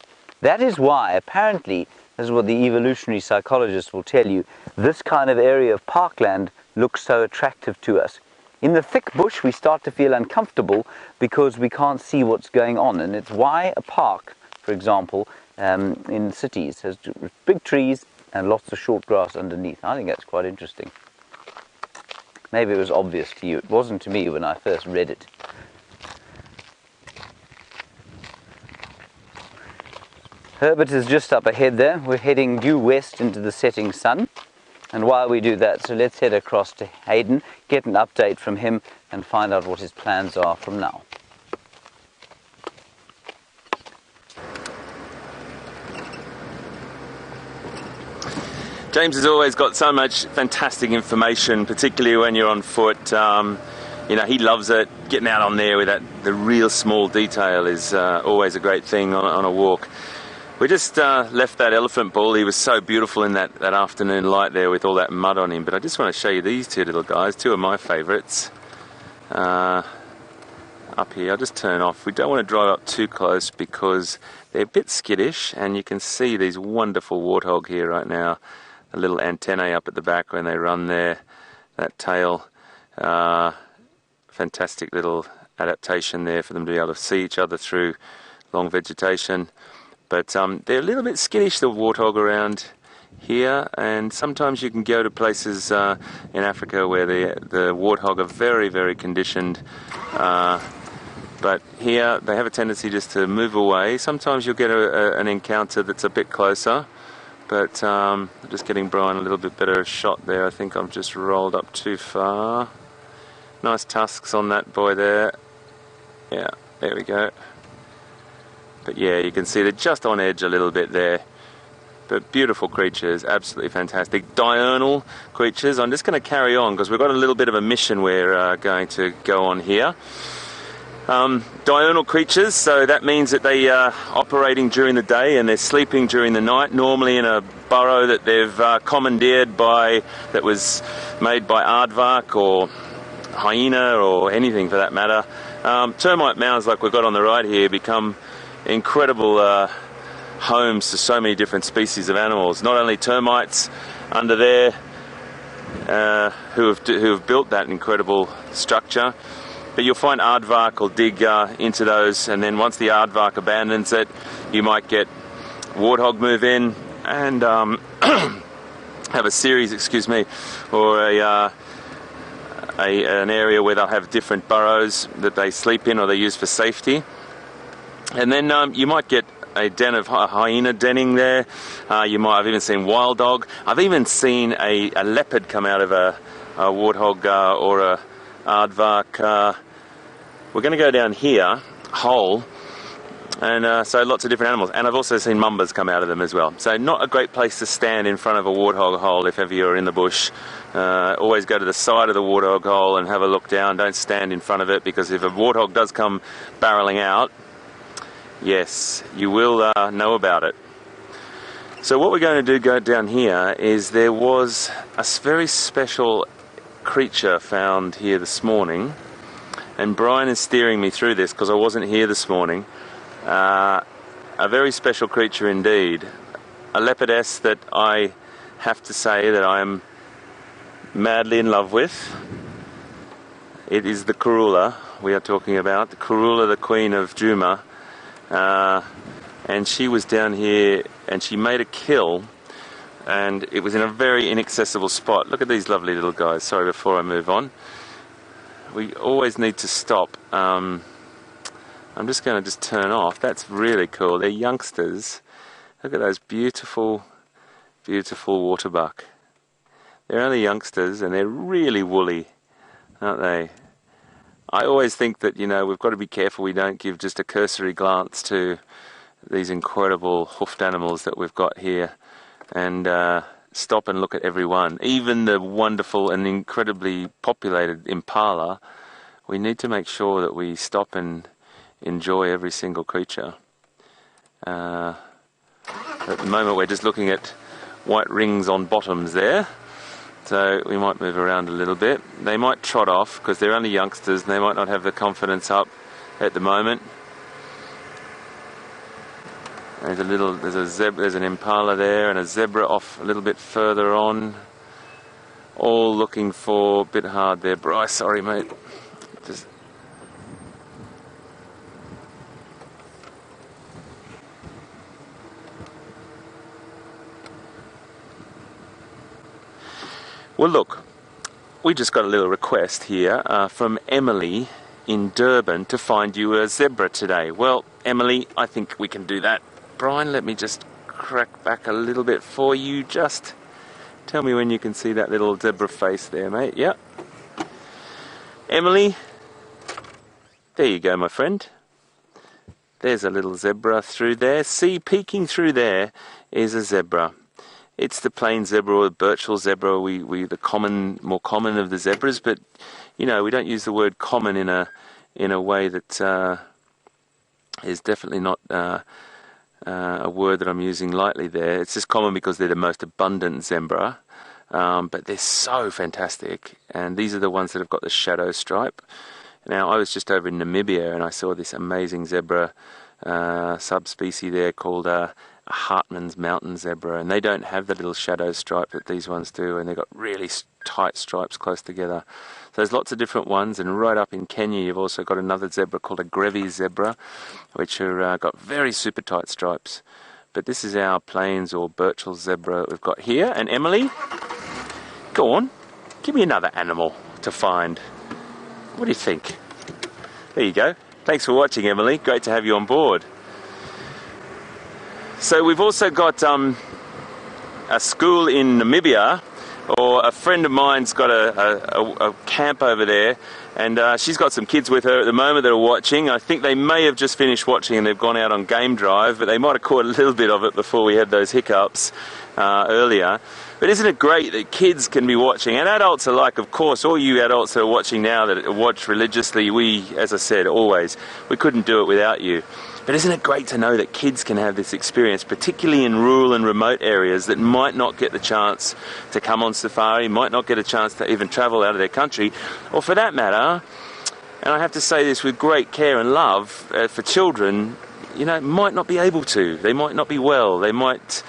That is why, apparently, this is what the evolutionary psychologists will tell you, this kind of area of parkland looks so attractive to us. In the thick bush, we start to feel uncomfortable because we can't see what's going on. And it's why a park, for example, in cities has big trees and lots of short grass underneath. I think that's quite interesting. Maybe it was obvious to you. It wasn't to me when I first read it. Herbert is just up ahead there. We're heading due west into the setting sun. And while we do that, so let's head across to Hayden, get an update from him and find out what his plans are from now. James has always got so much fantastic information, particularly when you're on foot. You know, he loves it. Getting out on there with the real small detail is always a great thing on a walk. We just left that elephant bull. He was so beautiful in that afternoon light there with all that mud on him. But I just want to show you these two little guys, two of my favourites. Up here, I'll just turn off. We don't want to drive up too close because they're a bit skittish, and you can see these wonderful warthog here right now. A little antennae up at the back when they run there. That tail, fantastic little adaptation there for them to be able to see each other through long vegetation. But they're a little bit skittish, the warthog, around here, and sometimes you can go to places in Africa where the warthog are very, very conditioned. But here they have a tendency just to move away. Sometimes you'll get an encounter that's a bit closer, but just getting Brian a little bit better shot there. I think I've just rolled up too far. Nice tusks on that boy there. Yeah, there we go. But yeah, you can see they're just on edge a little bit there. But beautiful creatures, absolutely fantastic. Diurnal creatures. I'm just going to carry on because we've got a little bit of a mission we're going to go on here. Diurnal creatures, so that means that they are operating during the day and they're sleeping during the night, normally in a burrow that they've commandeered that was made by aardvark or hyena or anything for that matter. Termite mounds like we've got on the right here become incredible homes to so many different species of animals. Not only termites under there who have built that incredible structure, but you'll find aardvark will dig into those, and then once the aardvark abandons it, you might get warthog move in and have a series, or an area where they'll have different burrows that they sleep in or they use for safety. And then you might get a den of hyena denning there. You might have even seen wild dog. I've even seen a leopard come out of a warthog or a aardvark. We're going to go down here, hole, and so lots of different animals. And I've also seen mumbas come out of them as well. So not a great place to stand in front of a warthog hole if ever you're in the bush. Always go to the side of the warthog hole and have a look down. Don't stand in front of it, because if a warthog does come barreling out, yes, you will know about it. So what we're going to do go down here is there was a very special creature found here this morning, and Brian is steering me through this because I wasn't here this morning. A very special creature indeed, a leopardess that I have to say that I am madly in love with. It is the Kurula we are talking about, the Kurula, the queen of Djuma, and she was down here and she made a kill, and it was in a very inaccessible spot. Look at these lovely little guys. Sorry, before I move on, we always need to stop. I'm just going to turn off. That's really cool. They're youngsters. Look at those beautiful, beautiful waterbuck. They're only youngsters and they're really woolly, aren't they? I always think that, you know, we've got to be careful we don't give just a cursory glance to these incredible hoofed animals that we've got here, and stop and look at every one. Even the wonderful and incredibly populated Impala, we need to make sure that we stop and enjoy every single creature. At the moment we're just looking at white rings on bottoms there, so we might move around a little bit. They might trot off because they're only youngsters and they might not have the confidence up at the moment. There's an Impala there and a zebra off a little bit further on, all looking for, a bit hard there, Bryce, sorry mate. Well look, we just got a little request here from Emily in Durban to find you a zebra today. Well, Emily, I think we can do that. Brian, let me just crack back a little bit for you. Just tell me when you can see that little zebra face there, mate. Yep. Emily, there you go, my friend. There's a little zebra through there. See, peeking through there is a zebra. It's the plain zebra or the Birchall zebra. We the more common of the zebras, but you know, we don't use the word common in a way that is definitely not a word that I'm using lightly there. It's just common because they're the most abundant zebra, but they're so fantastic. And these are the ones that have got the shadow stripe. Now, I was just over in Namibia and I saw this amazing zebra subspecies there called a Hartman's mountain zebra, and they don't have the little shadow stripe that these ones do, and they've got really tight stripes close together. So there's lots of different ones, and right up in Kenya you've also got another zebra called a Grevi zebra, which are got very super tight stripes. But this is our plains or Birchall zebra that we've got here. And Emily, go on, give me another animal to find. What do you think? There you go. Thanks for watching, Emily. Great to have you on board. So we've also got a school in Namibia, or a friend of mine's got a camp over there, and she's got some kids with her at the moment that are watching. I think they may have just finished watching and they've gone out on game drive, but they might have caught a little bit of it before we had those hiccups earlier. But isn't it great that kids can be watching, and adults alike, of course, all you adults that are watching now that watch religiously, we, as I said, always, we couldn't do it without you. But isn't it great to know that kids can have this experience, particularly in rural and remote areas that might not get the chance to come on safari, might not get a chance to even travel out of their country, or for that matter, and I have to say this with great care and love, for children, you know, might not be able to. They might not be well. They might,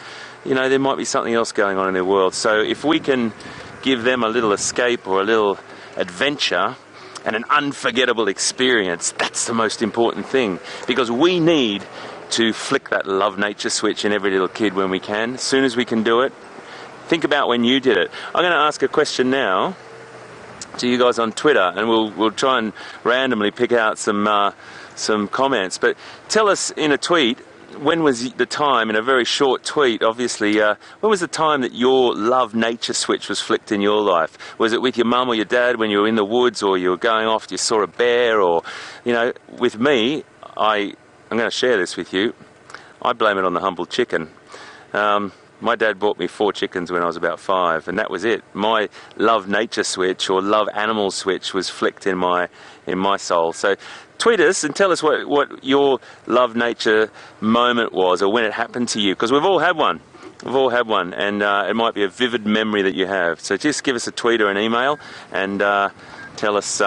you know, there might be something else going on in their world. So if we can give them a little escape or a little adventure and an unforgettable experience, that's the most important thing, because we need to flick that love nature switch in every little kid when we can. As soon as we can do it, think about when you did it. I'm going to ask a question now to you guys on Twitter, and we'll try and randomly pick out some comments. But tell us in a tweet, when was the time, in a very short tweet, obviously, when was the time that your love nature switch was flicked in your life? Was it with your mum or your dad when you were in the woods, or you were going off, you saw a bear, or, you know, with me, I'm going to share this with you. I blame it on the humble chicken. My dad bought me 4 chickens when I was about 5, and that was it. My love nature switch, or love animal switch, was flicked in my soul. So tweet us and tell us what your love nature moment was, or when it happened to you, because we've all had one. We've all had one, and it might be a vivid memory that you have. So just give us a tweet or an email and tell us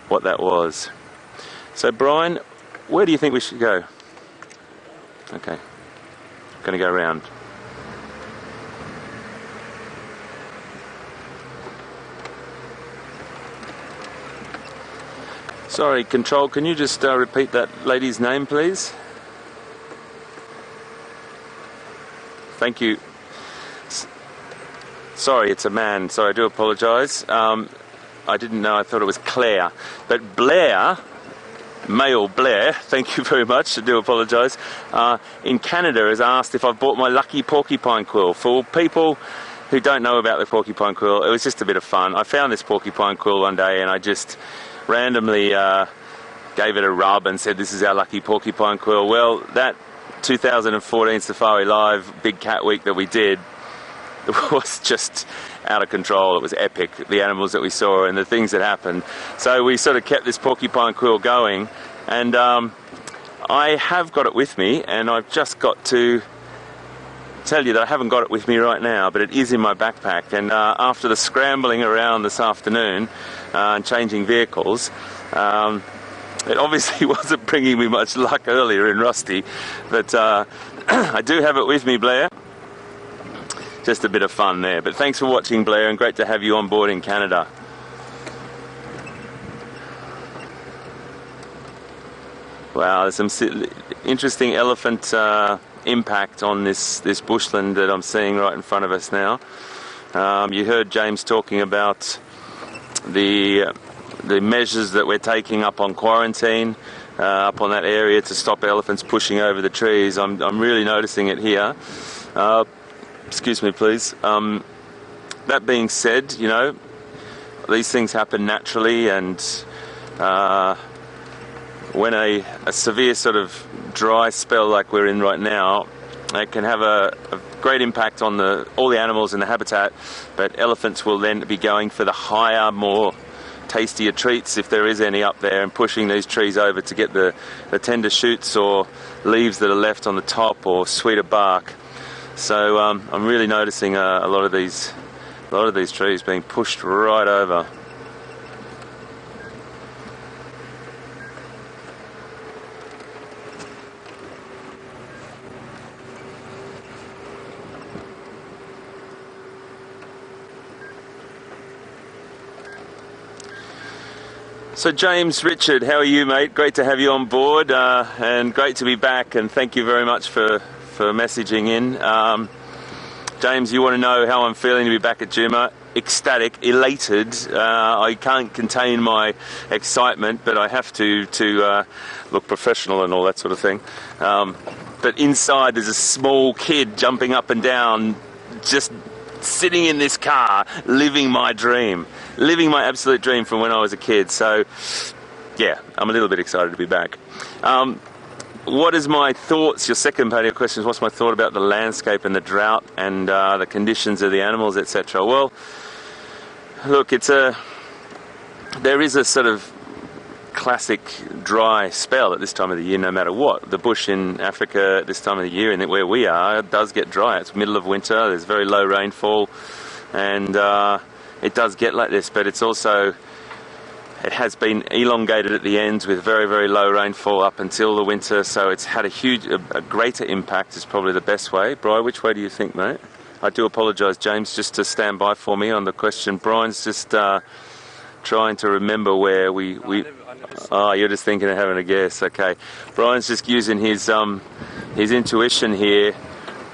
what that was. So Brian, where do you think we should go? Okay, going to go around. Sorry, Control, can you just repeat that lady's name, please? Thank you. Sorry, it's a man. Sorry, I do apologise. I didn't know, I thought it was Claire. But Blair, male Blair, thank you very much, I do apologise, in Canada has asked if I've bought my lucky porcupine quill. For people who don't know about the porcupine quill, it was just a bit of fun. I found this porcupine quill one day and I just randomly gave it a rub and said, this is our lucky porcupine quill. Well, that 2014 Safari Live Big Cat Week that we did, it was just out of control. It was epic, the animals that we saw and the things that happened. So we sort of kept this porcupine quill going, and I have got it with me, and I've just got to tell you that I haven't got it with me right now, but it is in my backpack. And after the scrambling around this afternoon and changing vehicles, it obviously wasn't bringing me much luck earlier in Rusty, but I do have it with me, Blair. Just a bit of fun there. But thanks for watching, Blair, and great to have you on board in Canada. Wow, there's some interesting elephant impact on this bushland that I'm seeing right in front of us now. You heard James talking about the measures that we're taking up on quarantine, up on that area to stop elephants pushing over the trees. I'm really noticing it here. Excuse me, please. That being said, you know, these things happen naturally, and when a severe sort of dry spell like we're in right now, it can have a great impact on all the animals in the habitat, but elephants will then be going for the higher, more tastier treats, if there is any up there, and pushing these trees over to get the tender shoots or leaves that are left on the top, or sweeter bark. So I'm really noticing a lot of these trees being pushed right over. So James Richard, how are you, mate? Great to have you on board, and great to be back, and thank you very much for messaging in. James, you want to know how I'm feeling to be back at Djuma? Ecstatic, elated. I can't contain my excitement, but I have to look professional and all that sort of thing. But inside there's a small kid jumping up and down, just sitting in this car, living my dream. Living my absolute dream from when I was a kid. So, yeah, I'm a little bit excited to be back. What is my thoughts? Your second part of your question is, what's my thought about the landscape and the drought and the conditions of the animals, etc.? Well, look, there is a sort of classic dry spell at this time of the year, no matter what. The bush in Africa at this time of the year, and where we are, it does get dry. It's middle of winter, there's very low rainfall, and it does get like this, but it's also, it has been elongated at the ends with very, very low rainfall up until the winter, so it's had a greater impact is probably the best way. Brian, which way do you think, mate? I do apologise, James, just to stand by for me on the question. Brian's just trying to remember where we oh, you're just thinking of having a guess, okay. Brian's just using his intuition here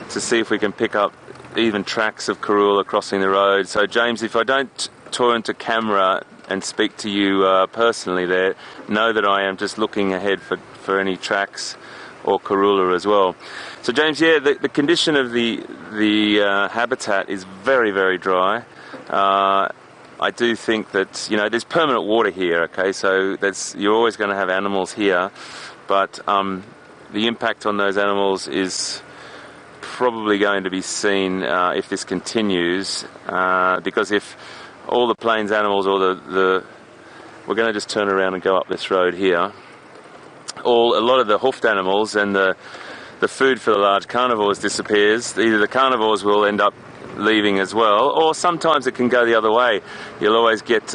to see if we can pick up even tracks of Karula crossing the road. So James, if I don't turn to camera and speak to you personally there, know that I am just looking ahead for any tracks or Karula as well. So James, yeah, the condition of the habitat is very, very dry. I do think that, you know, there's permanent water here, okay, so you're always going to have animals here, but the impact on those animals is probably going to be seen if this continues, because if all the plains animals, or we're going to just turn around and go up this road here, a lot of the hoofed animals and the food for the large carnivores disappears. Either the carnivores will end up leaving as well, or sometimes it can go the other way. You'll always get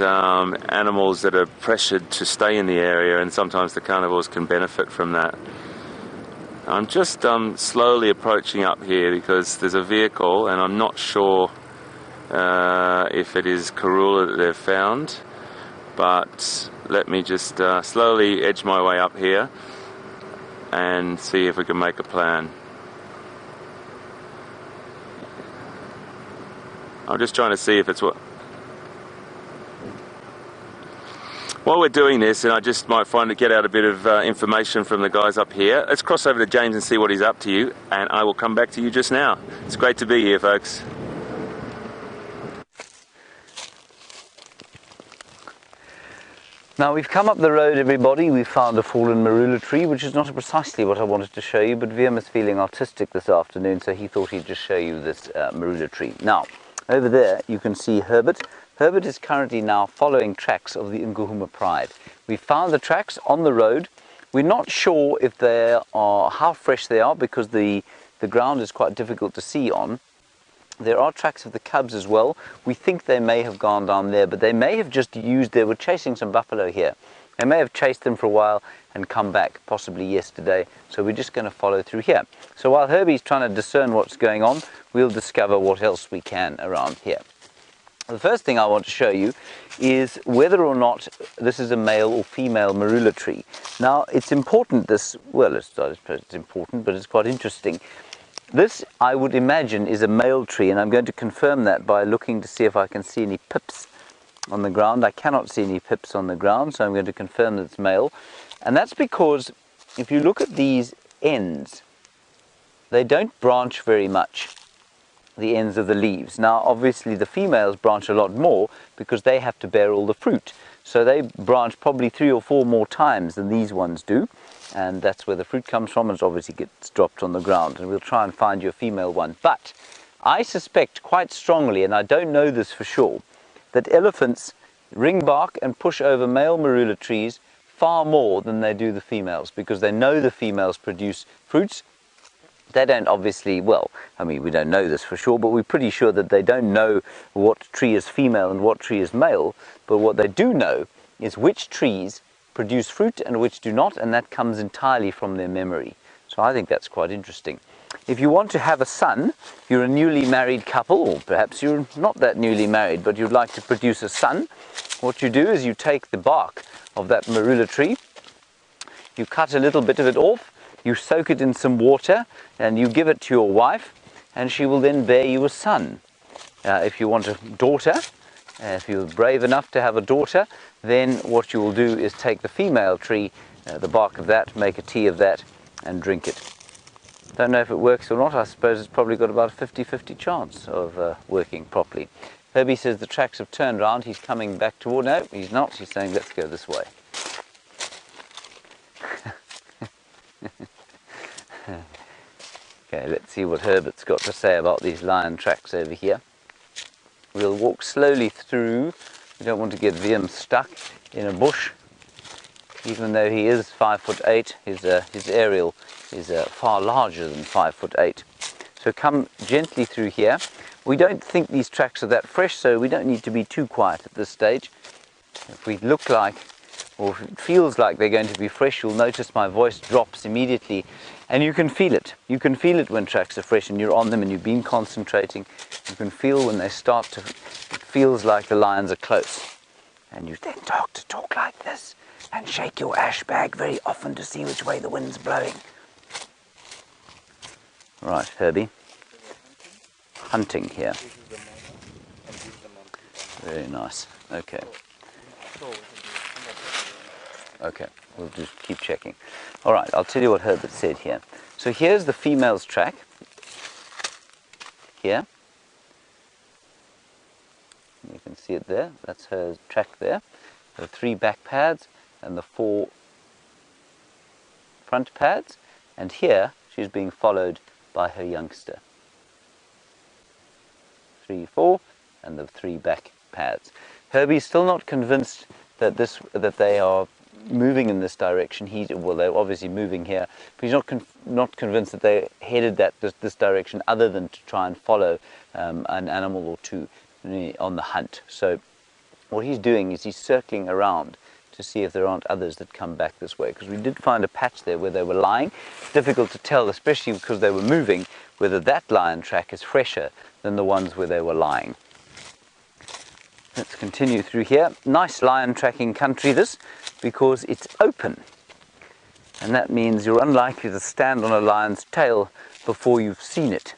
animals that are pressured to stay in the area, and sometimes the carnivores can benefit from that. I'm just slowly approaching up here because there's a vehicle, and I'm not sure if it is Karula that they've found, but let me just slowly edge my way up here and see if we can make a plan. I'm just trying to see if it's what... While we're doing this, and I just might get out a bit of information from the guys up here, let's cross over to James and see what he's up to, and I will come back to you just now. It's great to be here, folks. Now we've come up the road, everybody. We've found a fallen marula tree, which is not precisely what I wanted to show you, but Viam is feeling artistic this afternoon, so he thought he'd just show you this marula tree. Now, over there you can see Herbert. Herbert is currently now following tracks of the Nguhuma Pride. We found the tracks on the road. We're not sure if they are, how fresh they are, because the ground is quite difficult to see on. There are tracks of the cubs as well. We think they may have gone down there, but they may have just they were chasing some buffalo here. They may have chased them for a while and come back, possibly yesterday. So we're just going to follow through here. So while Herbie's trying to discern what's going on, we'll discover what else we can around here. The first thing I want to show you is whether or not this is a male or female marula tree. Now, it's important, it's important, but it's quite interesting. This, I would imagine, is a male tree, and I'm going to confirm that by looking to see if I can see any pips on the ground. I cannot see any pips on the ground, so I'm going to confirm that it's male. And that's because if you look at these ends, they don't branch very much, the ends of the leaves. Now, obviously, the females branch a lot more because they have to bear all the fruit. So they branch probably 3 or 4 more times than these ones do. And that's where the fruit comes from, and it obviously gets dropped on the ground. And we'll try and find you a female one. But I suspect quite strongly, and I don't know this for sure, that elephants ring bark and push over male marula trees far more than they do the females, because they know the females produce fruits. They don't obviously, well, I mean, we don't know this for sure, but we're pretty sure that they don't know what tree is female and what tree is male. But what they do know is which trees produce fruit and which do not, and that comes entirely from their memory. So I think that's quite interesting. If you want to have a son, you're a newly married couple, or perhaps you're not that newly married, but you'd like to produce a son, what you do is you take the bark of that marula tree, you cut a little bit of it off, you soak it in some water, and you give it to your wife, and she will then bear you a son. If you want a daughter, if you're brave enough to have a daughter, then what you will do is take the female tree, the bark of that, make a tea of that, and drink it. Don't know if it works or not. I suppose it's probably got about a 50-50 chance of working properly. Herbie says the tracks have turned around. He's coming back toward... No, he's not. He's saying, let's go this way. Okay, let's see what Herbert's got to say about these lion tracks over here. We'll walk slowly through. We don't want to get Viam stuck in a bush. Even though he is 5'8", his aerial is far larger than 5'8". So come gently through here. We don't think these tracks are that fresh, so we don't need to be too quiet at this stage. If we look like, or if it feels like they're going to be fresh, you'll notice my voice drops immediately, and you can feel it. You can feel it when tracks are fresh and you're on them and you've been concentrating. You can feel when they start to, it feels like the lions are close. And you then talk like this and shake your ash bag very often to see which way the wind's blowing. Right, Herbie. Hunting here. Very nice. Okay. Okay, we'll just keep checking. All right, I'll tell you what Herbert said here. So here's the female's track. Here. You can see it there. That's her track there. The 3 back pads and the 4 front pads. And here she's being followed by her youngster. 3, 4, and the 3 back pads. Herbie's still not convinced that they are moving in this direction. Well, they're obviously moving here, but he's not convinced that they headed this direction, other than to try and follow an animal or two on the hunt. So what he's doing is he's circling around to see if there aren't others that come back this way, because we did find a patch there where they were lying. It's difficult to tell, especially because they were moving, whether that lion track is fresher than the ones where they were lying. Let's continue through here. Nice lion tracking country this, because it's open, and that means you're unlikely to stand on a lion's tail before you've seen it.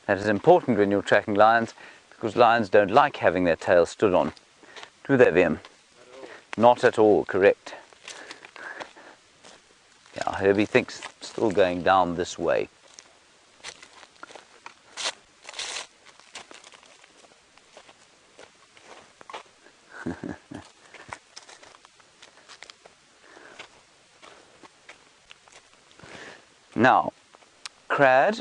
That is important when you're tracking lions, because lions don't like having their tail stood on. Do they, Liam? Not at all, correct. Yeah, Herbie thinks still going down this way. Now, Crad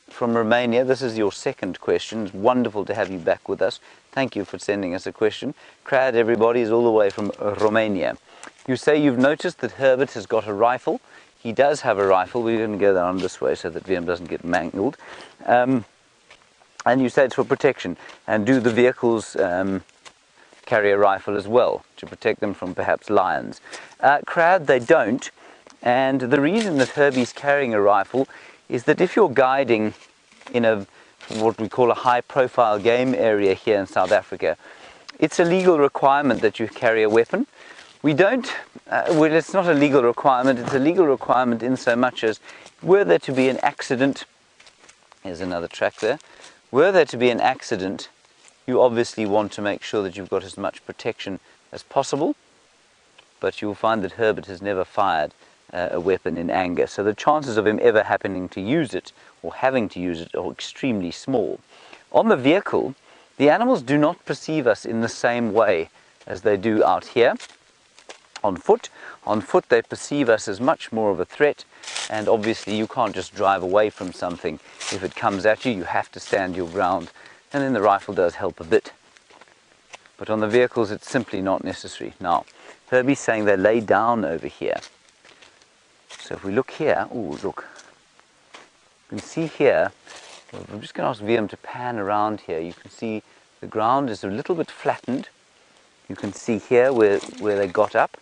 from Romania, this is your second question. It's wonderful to have you back with us. Thank you for sending us a question. Crad, everybody, is all the way from Romania. You say you've noticed that Herbert has got a rifle. He does have a rifle. We're going to go down this way so that VM doesn't get mangled. And you say it's for protection. And do the vehicles carry a rifle as well to protect them from perhaps lions? Crad, they don't. And the reason that Herbie's carrying a rifle is that if you're guiding in what we call a high-profile game area here in South Africa, it's a legal requirement that you carry a weapon. We don't, well, it's not a legal requirement, it's a legal requirement in so much as, were there to be an accident, here's another track there, were there to be an accident, you obviously want to make sure that you've got as much protection as possible, but you'll find that Herbert has never fired a weapon in anger, so the chances of him ever happening to use it or having to use it are extremely small. On the vehicle, the animals do not perceive us in the same way as they do out here. On foot they perceive us as much more of a threat, and obviously you can't just drive away from something. If it comes at you, you have to stand your ground, and then the rifle does help a bit. But on the vehicles, it's simply not necessary. Now, Herbie's saying they lay down over here. So if we look here, oh look, you can see here, I'm just going to ask VM to pan around here. You can see the ground is a little bit flattened. You can see here where they got up.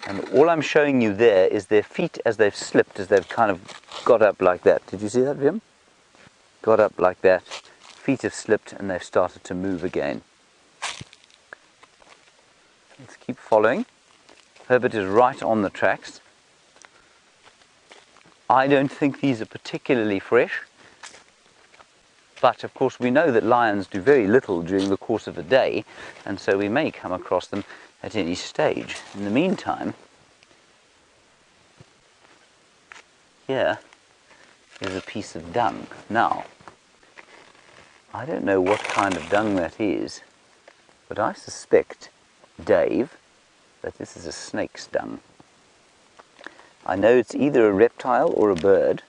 And all I'm showing you there is their feet as they've slipped, as they've kind of got up like that. Did you see that, VM? Got up like that. Feet have slipped and they've started to move again. Let's keep following. Herbert is right on the tracks. I don't think these are particularly fresh, but of course we know that lions do very little during the course of a day, and so we may come across them at any stage. In the meantime, here is a piece of dung. Now, I don't know what kind of dung that is, but I suspect, Dave, that this is a snake's dung. I know it's either a reptile or a bird,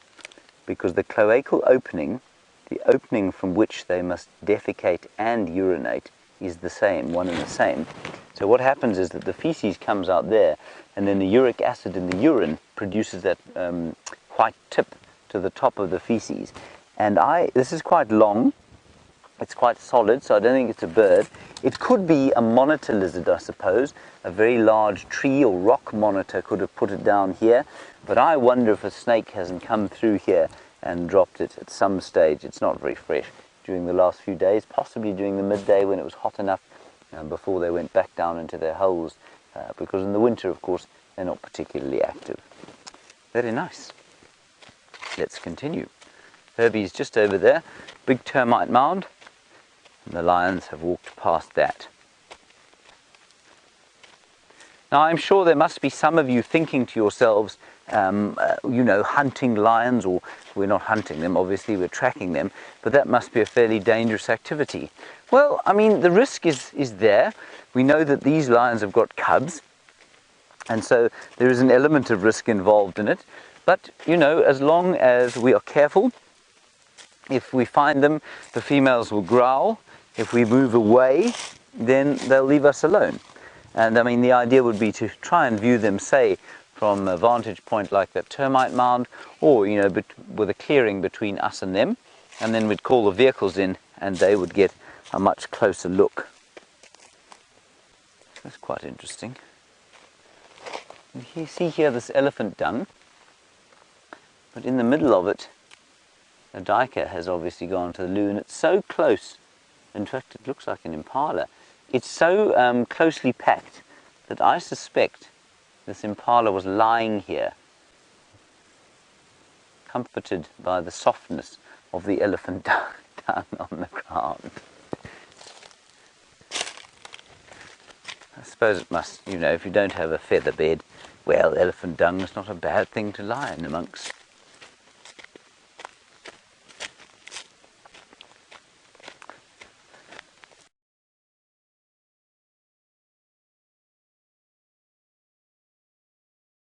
because the cloacal opening, the opening from which they must defecate and urinate, is the same, one and the same. So what happens is that the feces comes out there, and then the uric acid in the urine produces that white tip to the top of the feces. And this is quite long, it's quite solid, so I don't think it's a bird. It could be a monitor lizard, I suppose. A very large tree or rock monitor could have put it down here. But I wonder if a snake hasn't come through here and dropped it at some stage. It's not very fresh during the last few days, possibly during the midday when it was hot enough before they went back down into their holes. Because in the winter, of course, they're not particularly active. Very nice. Let's continue. Herbie's just over there. Big termite mound. And the lions have walked past that. Now, I'm sure there must be some of you thinking to yourselves, you know, hunting lions, or we're not hunting them, obviously we're tracking them, but that must be a fairly dangerous activity. Well, I mean, the risk is there. We know that these lions have got cubs, and so there is an element of risk involved in it. But, you know, as long as we are careful, if we find them, the females will growl. If we move away, then they'll leave us alone. And I mean, the idea would be to try and view them, say, from a vantage point like that termite mound, or, you know, with a clearing between us and them, and then we'd call the vehicles in and they would get a much closer look. That's quite interesting. You see here this elephant dung, but in the middle of it, a duiker has obviously gone to the loo, and it's so close. In fact, it looks like an impala. It's so closely packed that I suspect this impala was lying here, comforted by the softness of the elephant dung on the ground. I suppose it must, you know, if you don't have a feather bed, well, elephant dung is not a bad thing to lie in amongst.